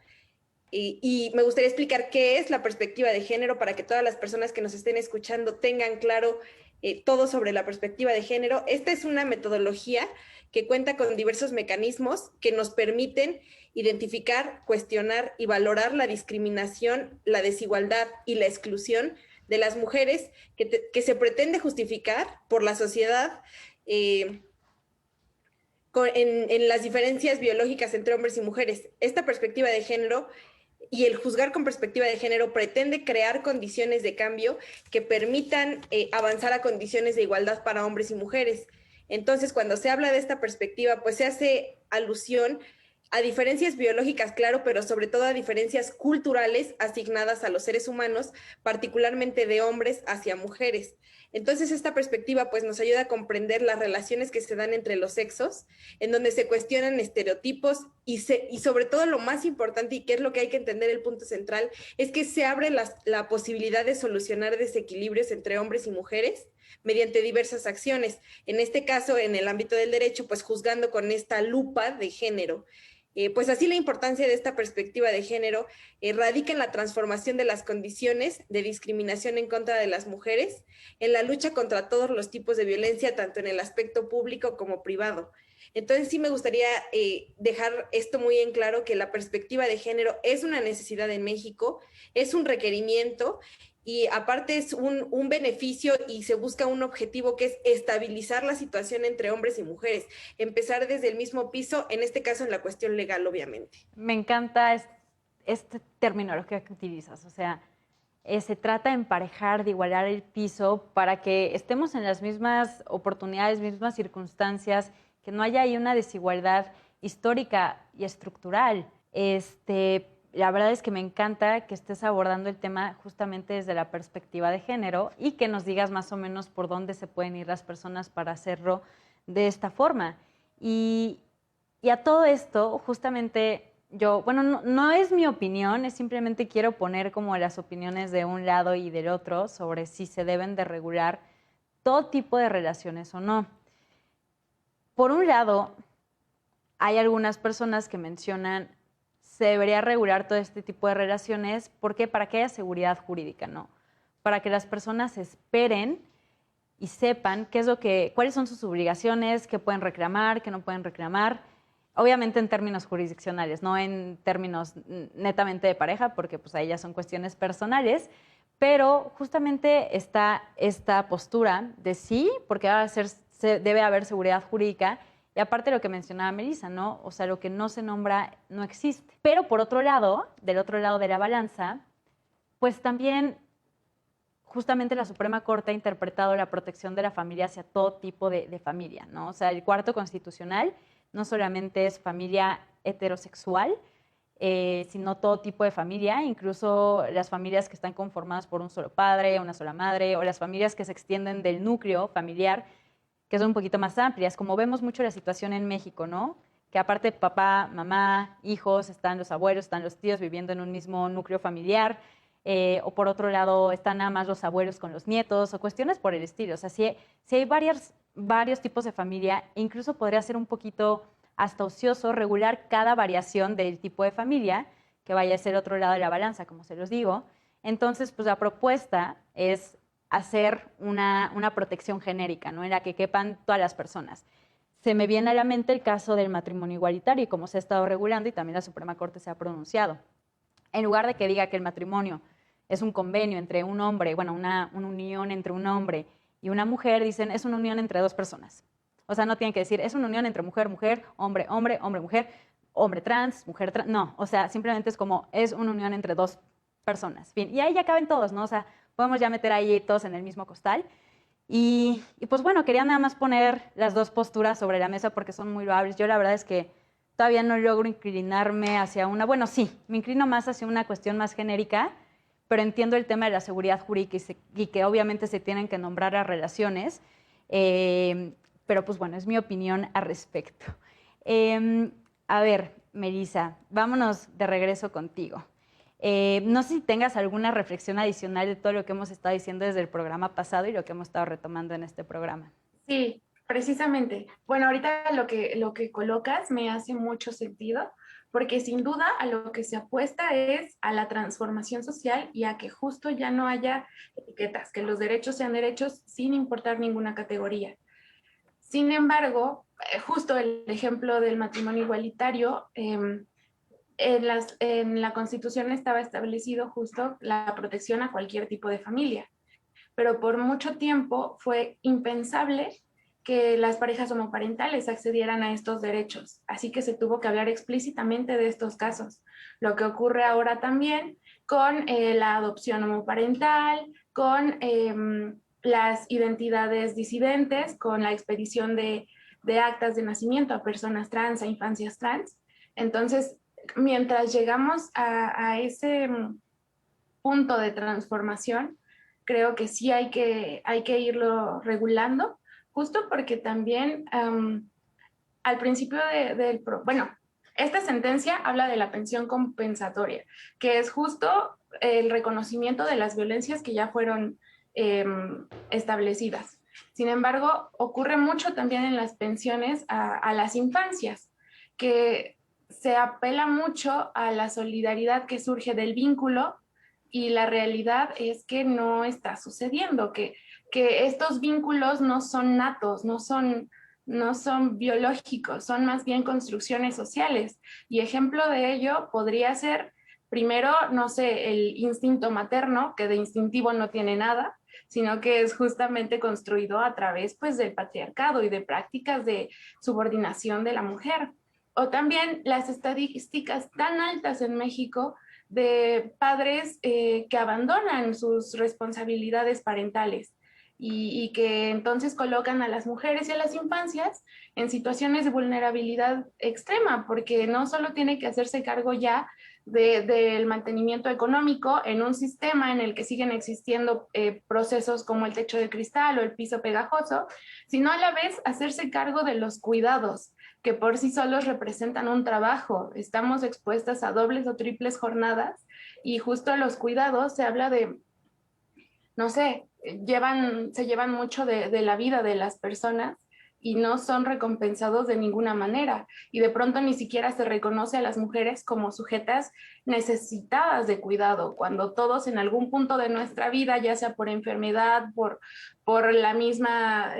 y me gustaría explicar qué es la perspectiva de género para que todas las personas que nos estén escuchando tengan claro todo sobre la perspectiva de género. Esta es una metodología que cuenta con diversos mecanismos que nos permiten identificar, cuestionar y valorar la discriminación, la desigualdad y la exclusión de las mujeres que se pretende justificar por la sociedad, en las diferencias biológicas entre hombres y mujeres. Esta perspectiva de género y el juzgar con perspectiva de género pretende crear condiciones de cambio que permitan avanzar a condiciones de igualdad para hombres y mujeres. Entonces, cuando se habla de esta perspectiva, pues se hace alusión a diferencias biológicas, claro, pero sobre todo a diferencias culturales asignadas a los seres humanos, particularmente de hombres hacia mujeres. Entonces, esta perspectiva pues nos ayuda a comprender las relaciones que se dan entre los sexos, en donde se cuestionan estereotipos y sobre todo lo más importante, y que es lo que hay que entender, el punto central, es que se abre la posibilidad de solucionar desequilibrios entre hombres y mujeres mediante diversas acciones. En este caso, en el ámbito del derecho, pues juzgando con esta lupa de género. Pues así la importancia de esta perspectiva de género radica en la transformación de las condiciones de discriminación en contra de las mujeres, en la lucha contra todos los tipos de violencia, tanto en el aspecto público como privado. Entonces sí me gustaría dejar esto muy en claro, que la perspectiva de género es una necesidad en México, es un requerimiento y aparte es un beneficio, y se busca un objetivo que es estabilizar la situación entre hombres y mujeres, empezar desde el mismo piso, en este caso en la cuestión legal, obviamente. Me encanta este terminología que utilizas, o sea, se trata de emparejar, de igualar el piso para que estemos en las mismas oportunidades, mismas circunstancias, que no haya ahí una desigualdad histórica y estructural. La verdad es que me encanta que estés abordando el tema justamente desde la perspectiva de género y que nos digas más o menos por dónde se pueden ir las personas para hacerlo de esta forma. Y a todo esto, justamente bueno, no es mi opinión, es simplemente quiero poner como las opiniones de un lado y del otro sobre si se deben de regular todo tipo de relaciones o no. Por un lado, hay algunas personas que mencionan se debería regular todo este tipo de relaciones porque para que haya seguridad jurídica, ¿no? Para que las personas esperen y sepan cuáles son sus obligaciones, qué pueden reclamar, qué no pueden reclamar. Obviamente en términos jurisdiccionales, no en términos netamente de pareja, porque pues ahí ya son cuestiones personales, pero justamente está esta postura de sí, porque debe haber seguridad jurídica, y aparte lo que mencionaba Melissa, ¿no? O sea, lo que no se nombra no existe. Pero por otro lado, del otro lado de la balanza, pues también justamente la Suprema Corte ha interpretado la protección de la familia hacia todo tipo de familia, ¿no? O sea, el cuarto constitucional no solamente es familia heterosexual, sino todo tipo de familia, incluso las familias que están conformadas por un solo padre, una sola madre, o las familias que se extienden del núcleo familiar, que son un poquito más amplias, como vemos mucho la situación en México, ¿no? Que aparte papá, mamá, hijos, están los abuelos, están los tíos viviendo en un mismo núcleo familiar, o por otro lado están nada más los abuelos con los nietos, o cuestiones por el estilo. O sea, sí hay varios tipos de familia, e incluso podría ser un poquito hasta ocioso regular cada variación del tipo de familia, que vaya a ser otro lado de la balanza, como se los digo. Entonces, pues la propuesta es hacer una protección genérica, ¿no? En la que quepan todas las personas. Se me viene a la mente el caso del matrimonio igualitario y cómo se ha estado regulando y también la Suprema Corte se ha pronunciado. En lugar de que diga que el matrimonio es un convenio entre un hombre, bueno, una unión entre un hombre y una mujer, dicen es una unión entre dos personas. O sea, no tienen que decir es una unión entre mujer, mujer, hombre, hombre, hombre, mujer, hombre trans, mujer trans. No, o sea, simplemente es como es una unión entre dos personas. Bien, y ahí ya caben todos, ¿no? O sea, podemos ya meter ahí todos en el mismo costal. Y pues bueno, quería nada más poner las dos posturas sobre la mesa porque son muy loables. Yo la verdad es que todavía no logro inclinarme hacia una, bueno, sí, me inclino más hacia una cuestión más genérica, pero entiendo el tema de la seguridad jurídica y que obviamente se tienen que nombrar las relaciones, pero pues bueno, es mi opinión al respecto. A ver, Melissa, vámonos de regreso contigo. No sé si tengas alguna reflexión adicional de todo lo que hemos estado diciendo desde el programa pasado y lo que hemos estado retomando en este programa. Sí, precisamente. Bueno, ahorita lo que colocas me hace mucho sentido, porque sin duda a lo que se apuesta es a la transformación social y a que justo ya no haya etiquetas, que los derechos sean derechos sin importar ninguna categoría. Sin embargo, justo el ejemplo del matrimonio igualitario, en la Constitución estaba establecido justo la protección a cualquier tipo de familia, pero por mucho tiempo fue impensable que las parejas homoparentales accedieran a estos derechos, así que se tuvo que hablar explícitamente de estos casos. Lo que ocurre ahora también con la adopción homoparental, con las identidades disidentes, con la expedición de actas de nacimiento a personas trans, a infancias trans. Entonces, mientras llegamos a ese punto de transformación, creo que sí hay que irlo regulando, justo porque también al principio bueno, esta sentencia habla de la pensión compensatoria, que es justo el reconocimiento de las violencias que ya fueron establecidas. Sin embargo, ocurre mucho también en las pensiones a las infancias, que se apela mucho a la solidaridad que surge del vínculo y la realidad es que no está sucediendo, que estos vínculos no son natos, no son biológicos, son más bien construcciones sociales. Y ejemplo de ello podría ser, primero, no sé, el instinto materno, que de instintivo no tiene nada, sino que es justamente construido a través pues, del patriarcado y de prácticas de subordinación de la mujer. O también las estadísticas tan altas en México de padres que abandonan sus responsabilidades parentales y que entonces colocan a las mujeres y a las infancias en situaciones de vulnerabilidad extrema, porque no solo tiene que hacerse cargo ya del mantenimiento económico en un sistema en el que siguen existiendo procesos como el techo de cristal o el piso pegajoso, sino a la vez hacerse cargo de los cuidados, que por sí solos representan un trabajo. Estamos expuestas a dobles o triples jornadas y justo los cuidados se habla de, no sé, se llevan mucho de la vida de las personas y no son recompensados de ninguna manera. Y de pronto ni siquiera se reconoce a las mujeres como sujetas necesitadas de cuidado, cuando todos en algún punto de nuestra vida, ya sea por enfermedad, por la misma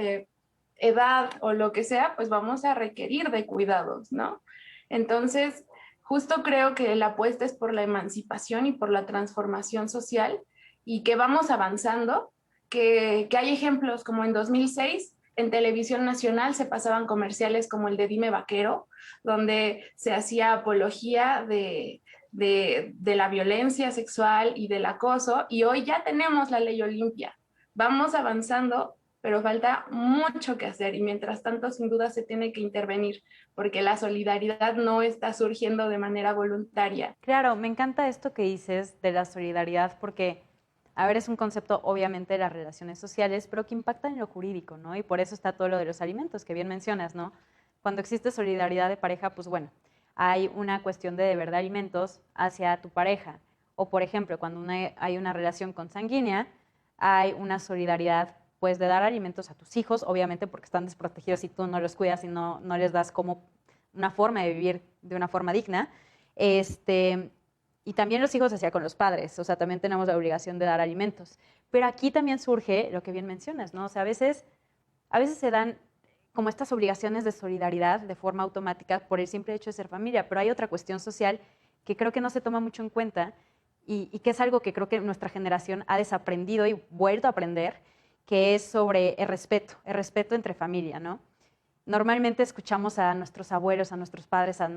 edad o lo que sea, pues vamos a requerir de cuidados, ¿no? Entonces, justo creo que la apuesta es por la emancipación y por la transformación social y que vamos avanzando, que hay ejemplos como en 2006 en televisión nacional se pasaban comerciales como el de Dime Vaquero, donde se hacía apología de la violencia sexual y del acoso, y hoy ya tenemos la ley Olimpia. Vamos avanzando, pero falta mucho que hacer y mientras tanto sin duda se tiene que intervenir porque la solidaridad no está surgiendo de manera voluntaria. Claro, me encanta esto que dices de la solidaridad porque, a ver, es un concepto obviamente de las relaciones sociales, pero que impacta en lo jurídico, ¿no? Y por eso está todo lo de los alimentos, que bien mencionas, ¿no? Cuando existe solidaridad de pareja, pues bueno, hay una cuestión de deber de alimentos hacia tu pareja. O, por ejemplo, cuando hay una relación consanguínea, hay una solidaridad pues de dar alimentos a tus hijos, obviamente porque están desprotegidos y tú no los cuidas y no les das como una forma de vivir de una forma digna. Y también los hijos hacía con los padres, o sea, también tenemos la obligación de dar alimentos. Pero aquí también surge lo que bien mencionas, ¿no? O sea, a veces se dan como estas obligaciones de solidaridad de forma automática por el simple hecho de ser familia, pero hay otra cuestión social que creo que no se toma mucho en cuenta y que es algo que creo que nuestra generación ha desaprendido y vuelto a aprender, que es sobre el respeto entre familia, ¿no? Normalmente escuchamos a nuestros abuelos, a nuestros padres, a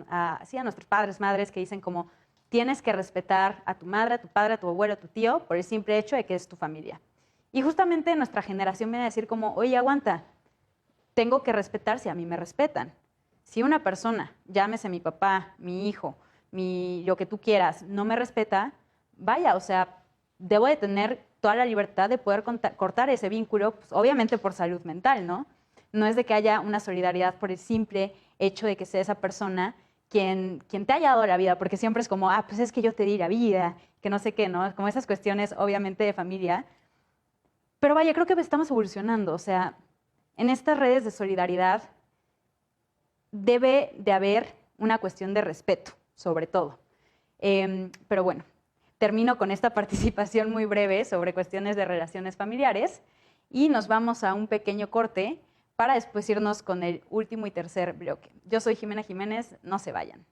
nuestros padres, madres que dicen como tienes que respetar a tu madre, a tu padre, a tu abuelo, a tu tío por el simple hecho de que es tu familia. Y justamente nuestra generación viene a decir como, oye, aguanta, tengo que respetar si a mí me respetan. Si una persona, llámese mi papá, mi hijo, lo que tú quieras, no me respeta, vaya, o sea, debo de tener toda la libertad de poder cortar ese vínculo, pues, obviamente por salud mental, ¿no? No es de que haya una solidaridad por el simple hecho de que sea esa persona quien te haya dado la vida, porque siempre es como, pues es que yo te di la vida, que no sé qué, ¿no? Como esas cuestiones, obviamente, de familia. Pero vaya, creo que estamos evolucionando, o sea, en estas redes de solidaridad debe de haber una cuestión de respeto, sobre todo. Pero bueno, termino con esta participación muy breve sobre cuestiones de relaciones familiares y nos vamos a un pequeño corte para después irnos con el último y tercer bloque. Yo soy Jimena Jiménez, no se vayan.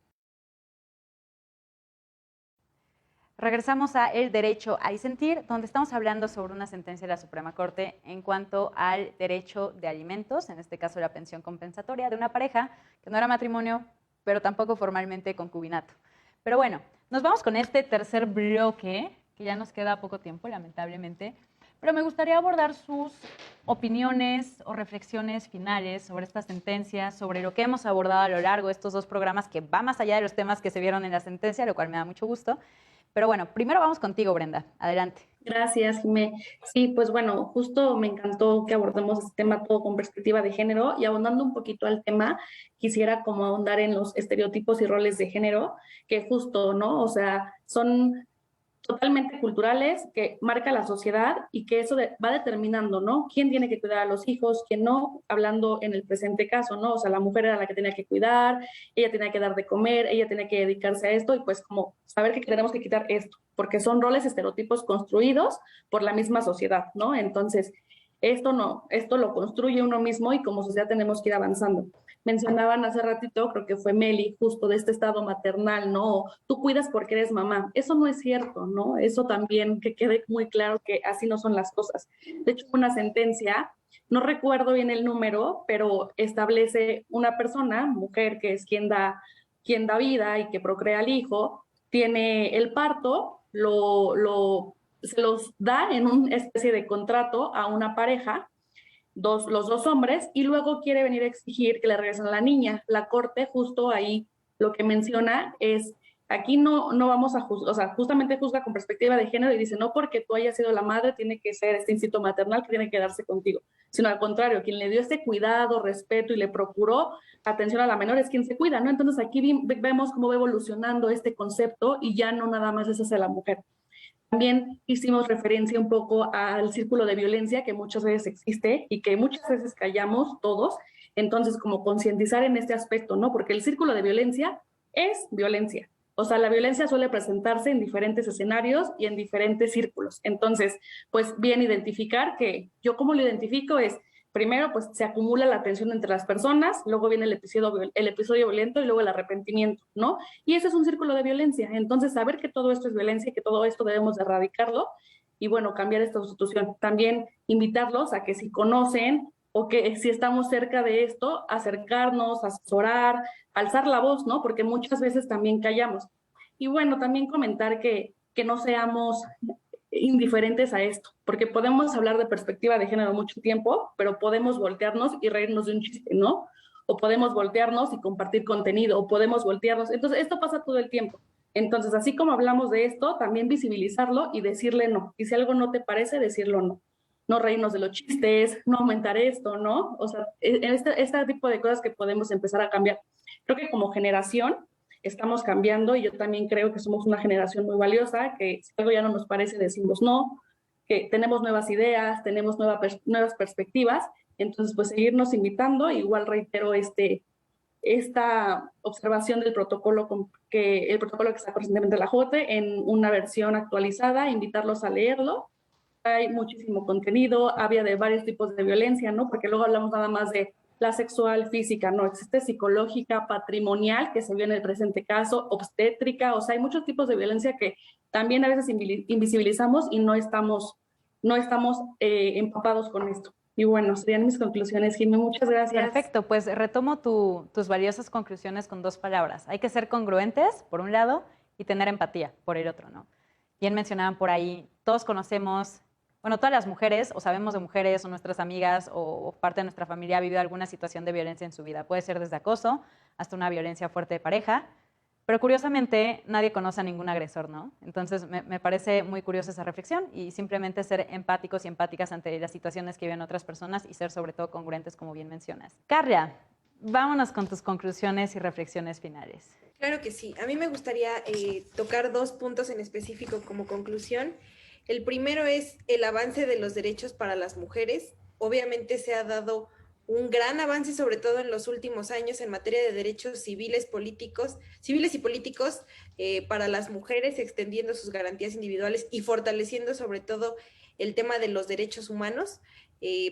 Regresamos a El Derecho a Disentir, donde estamos hablando sobre una sentencia de la Suprema Corte en cuanto al derecho de alimentos, en este caso la pensión compensatoria de una pareja que no era matrimonio, pero tampoco formalmente concubinato. Pero bueno, nos vamos con este tercer bloque, que ya nos queda poco tiempo, lamentablemente, pero me gustaría abordar sus opiniones o reflexiones finales sobre esta sentencia, sobre lo que hemos abordado a lo largo de estos dos programas, que va más allá de los temas que se vieron en la sentencia, lo cual me da mucho gusto. Pero bueno, primero vamos contigo, Brenda. Adelante. Gracias, Jimé. Sí, pues bueno, justo me encantó que abordemos este tema todo con perspectiva de género y abundando un poquito al tema, quisiera como ahondar en los estereotipos y roles de género, que justo, ¿no? O sea, son totalmente culturales que marca la sociedad y que eso va determinando, ¿no? ¿Quién tiene que cuidar a los hijos, quién no? Hablando en el presente caso, ¿no? O sea, la mujer era la que tenía que cuidar, ella tenía que dar de comer, ella tenía que dedicarse a esto y pues como saber que tenemos que quitar esto, porque son roles estereotipos construidos por la misma sociedad, ¿no? Entonces, esto no, esto lo construye uno mismo y como sociedad tenemos que ir avanzando. Mencionaban hace ratito, creo que fue Meli, justo de este estado maternal, ¿no? Tú cuidas porque eres mamá. Eso no es cierto, ¿no? Eso también que quede muy claro que así no son las cosas. De hecho, una sentencia, no recuerdo bien el número, pero establece una persona, mujer, que es quien da vida y que procrea al hijo, tiene el parto, se los da en una especie de contrato a una pareja, los dos hombres, y luego quiere venir a exigir que le regresen a la niña. La corte justo ahí lo que menciona es, Aquí no vamos a juzgar, o sea, justamente juzga con perspectiva de género y dice, no porque tú hayas sido la madre tiene que ser este instinto maternal que tiene que quedarse contigo, sino al contrario, quien le dio este cuidado, respeto y le procuró atención a la menor es quien se cuida, ¿no? Entonces aquí vemos cómo va evolucionando este concepto y ya no nada más es hacia la mujer. También hicimos referencia un poco al círculo de violencia que muchas veces existe y que muchas veces callamos todos. Entonces, como concientizar en este aspecto, ¿no? Porque el círculo de violencia es violencia. O sea, la violencia suele presentarse en diferentes escenarios y en diferentes círculos. Entonces, pues bien identificar que yo cómo lo identifico es, primero, pues se acumula la tensión entre las personas, luego viene el episodio violento y luego el arrepentimiento, ¿no? Y ese es un círculo de violencia. Entonces, saber que todo esto es violencia y que todo esto debemos de erradicarlo y, bueno, cambiar esta institución. También invitarlos a que si conocen o que si estamos cerca de esto, acercarnos, asesorar, alzar la voz, ¿no? Porque muchas veces también callamos. Y, bueno, también comentar que no seamos indiferentes a esto, porque podemos hablar de perspectiva de género mucho tiempo, pero podemos voltearnos y reírnos de un chiste, ¿no? O podemos voltearnos y compartir contenido, o podemos voltearnos. Entonces, esto pasa todo el tiempo. Entonces, así como hablamos de esto, también visibilizarlo y decirle no. Y si algo no te parece, decirlo no. No reírnos de los chistes, no aumentar esto, ¿no? O sea, este tipo de cosas que podemos empezar a cambiar. Creo que como generación estamos cambiando y yo también creo que somos una generación muy valiosa, que si algo ya no nos parece decimos no, que tenemos nuevas ideas, tenemos nuevas perspectivas, entonces pues seguirnos invitando, igual reitero esta observación del protocolo el protocolo que está recientemente la JOTE en una versión actualizada, invitarlos a leerlo. Hay muchísimo contenido, había de varios tipos de violencia, ¿no? Porque luego hablamos nada más de la sexual, física, no, existe psicológica, patrimonial, que se vio en el presente caso, obstétrica, o sea, hay muchos tipos de violencia que también a veces invisibilizamos y no estamos empapados con esto. Y bueno, serían mis conclusiones, Jimmy, muchas gracias. Perfecto, pues retomo tus valiosas conclusiones con 2 palabras. Hay que ser congruentes, por un lado, y tener empatía, por el otro, ¿no? Bien mencionaban por ahí, todos conocemos, bueno, todas las mujeres, o sabemos de mujeres, o nuestras amigas, o parte de nuestra familia ha vivido alguna situación de violencia en su vida. Puede ser desde acoso hasta una violencia fuerte de pareja, pero curiosamente nadie conoce a ningún agresor, ¿no? Entonces me parece muy curiosa esa reflexión y simplemente ser empáticos y empáticas ante las situaciones que viven otras personas y ser sobre todo congruentes, como bien mencionas. Carla, vámonos con tus conclusiones y reflexiones finales. Claro que sí. A mí me gustaría tocar 2 puntos en específico como conclusión. El primero es el avance de los derechos para las mujeres. Obviamente se ha dado un gran avance, sobre todo en los últimos años, en materia de derechos civiles y políticos para las mujeres, extendiendo sus garantías individuales y fortaleciendo sobre todo el tema de los derechos humanos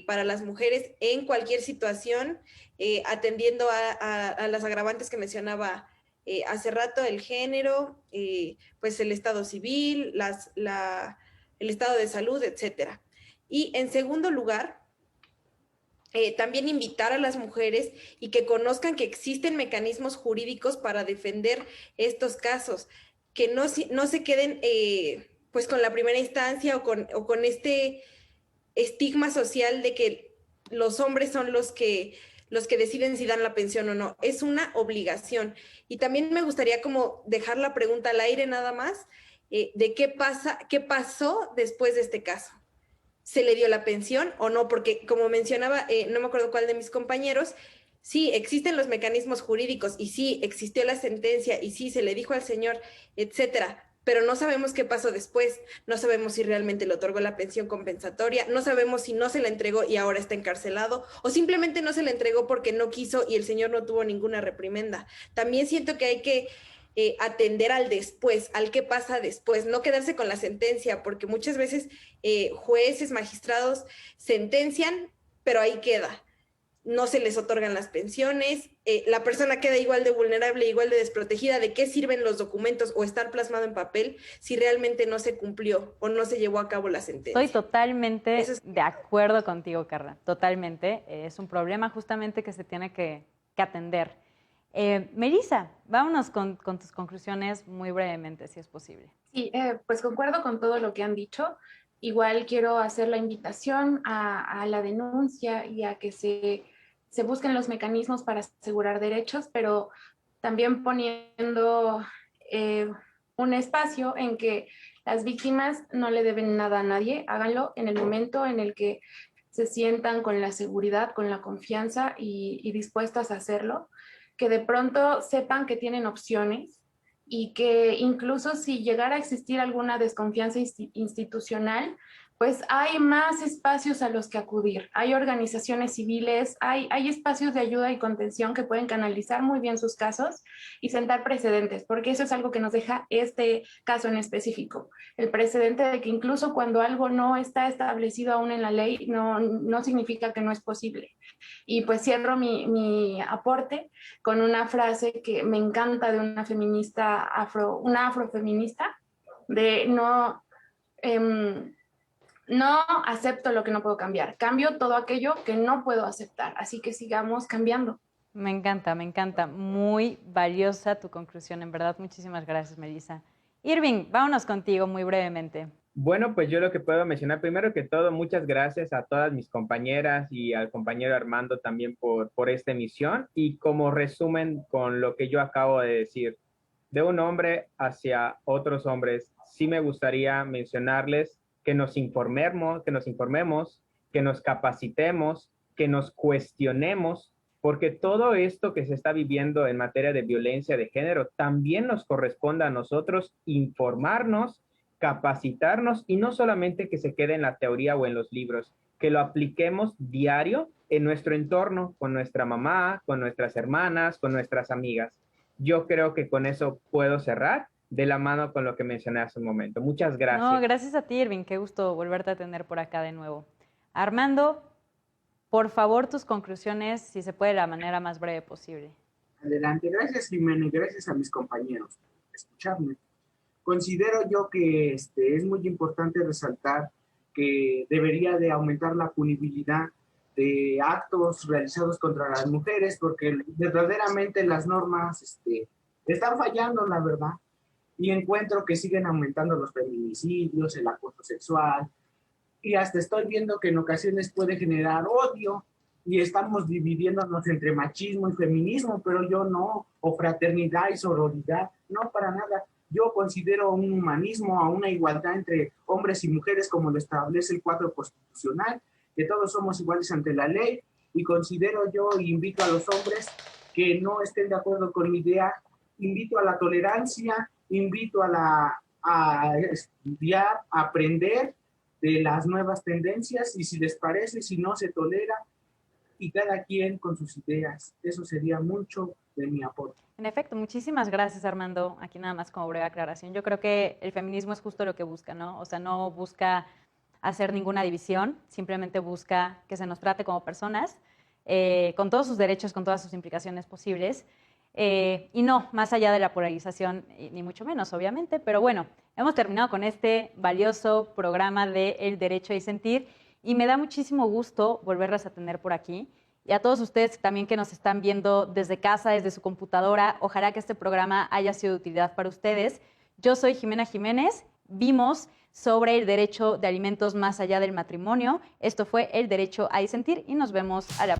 para las mujeres en cualquier situación, atendiendo a las agravantes que mencionaba hace rato, el género, pues el estado civil, el estado de salud, etcétera. Y en segundo lugar, también invitar a las mujeres y que conozcan que existen mecanismos jurídicos para defender estos casos, que no se queden pues con la primera instancia o con este estigma social de que los hombres son los que deciden si dan la pensión o no. Es una obligación. Y también me gustaría como dejar la pregunta al aire nada más de qué pasó después de este caso. ¿Se le dio la pensión o no? Porque como mencionaba, no me acuerdo cuál de mis compañeros, sí, existen los mecanismos jurídicos y sí, existió la sentencia y sí, se le dijo al señor, etcétera, pero no sabemos qué pasó después, no sabemos si realmente le otorgó la pensión compensatoria, no sabemos si no se la entregó y ahora está encarcelado, o simplemente no se la entregó porque no quiso y el señor no tuvo ninguna reprimenda. También siento que hay que atender al después, al qué pasa después, no quedarse con la sentencia, porque muchas veces jueces, magistrados sentencian, pero ahí queda. No se les otorgan las pensiones, la persona queda igual de vulnerable, igual de desprotegida. ¿De qué sirven los documentos o estar plasmado en papel si realmente no se cumplió o no se llevó a cabo la sentencia? Estoy totalmente de acuerdo contigo, Carla, totalmente. Es un problema justamente que se tiene que atender. Melissa, vámonos con tus conclusiones muy brevemente, si es posible. Sí, pues concuerdo con todo lo que han dicho. Igual quiero hacer la invitación a la denuncia y a que se busquen los mecanismos para asegurar derechos, pero también poniendo un espacio en que las víctimas no le deben nada a nadie, háganlo en el momento en el que se sientan con la seguridad, con la confianza y dispuestas a hacerlo, que de pronto sepan que tienen opciones y que incluso si llegara a existir alguna desconfianza institucional, pues hay más espacios a los que acudir. Hay organizaciones civiles, hay espacios de ayuda y contención que pueden canalizar muy bien sus casos y sentar precedentes, porque eso es algo que nos deja este caso en específico. El precedente de que incluso cuando algo no está establecido aún en la ley, no significa que no es posible. Y pues cierro mi aporte con una frase que me encanta de una feminista una afrofeminista, de no acepto lo que no puedo cambiar, cambio todo aquello que no puedo aceptar, así que sigamos cambiando. Me encanta, me encanta. Muy valiosa tu conclusión, en verdad. Muchísimas gracias, Melissa. Irving, vámonos contigo muy brevemente. Bueno, pues yo lo que puedo mencionar, primero que todo, muchas gracias a todas mis compañeras y al compañero Armando también por esta emisión. Y como resumen con lo que yo acabo de decir, de un hombre hacia otros hombres, sí me gustaría mencionarles que nos informemos, que nos capacitemos, que nos cuestionemos, porque todo esto que se está viviendo en materia de violencia de género también nos corresponde a nosotros informarnos, capacitarnos y no solamente que se quede en la teoría o en los libros, que lo apliquemos diario en nuestro entorno, con nuestra mamá, con nuestras hermanas, con nuestras amigas. Yo creo que con eso puedo cerrar de la mano con lo que mencioné hace un momento. Muchas gracias. No, gracias a ti, Irving. Qué gusto volverte a tener por acá de nuevo. Armando, por favor, tus conclusiones, si se puede, de la manera más breve posible. Adelante. Gracias, Jimena, y gracias a mis compañeros por escucharme. Considero yo que es muy importante resaltar que debería de aumentar la punibilidad de actos realizados contra las mujeres, porque verdaderamente las normas están fallando, la verdad, y encuentro que siguen aumentando los feminicidios, el acoso sexual, y hasta estoy viendo que en ocasiones puede generar odio, y estamos dividiéndonos entre machismo y feminismo, pero yo no, o fraternidad y sororidad, no, para nada. Yo considero un humanismo, a una igualdad entre hombres y mujeres como lo establece el cuadro constitucional, que todos somos iguales ante la ley, y considero yo, invito a los hombres que no estén de acuerdo con mi idea, invito a la tolerancia, invito a estudiar, a aprender de las nuevas tendencias, y si les parece, si no se tolera, y cada quien con sus ideas. Eso sería mucho de mi aporte. En efecto, muchísimas gracias, Armando. Aquí nada más como breve aclaración. Yo creo que el feminismo es justo lo que busca, ¿no? O sea, no busca hacer ninguna división, simplemente busca que se nos trate como personas, con todos sus derechos, con todas sus implicaciones posibles, y no más allá de la polarización, ni mucho menos, obviamente. Pero bueno, hemos terminado con este valioso programa de El Derecho a Disentir, y me da muchísimo gusto volverlas a tener por aquí. Y a todos ustedes también que nos están viendo desde casa, desde su computadora, ojalá que este programa haya sido de utilidad para ustedes. Yo soy Jimena Jiménez, vimos sobre el derecho de alimentos más allá del matrimonio. Esto fue El Derecho a Disentir y nos vemos a la próxima.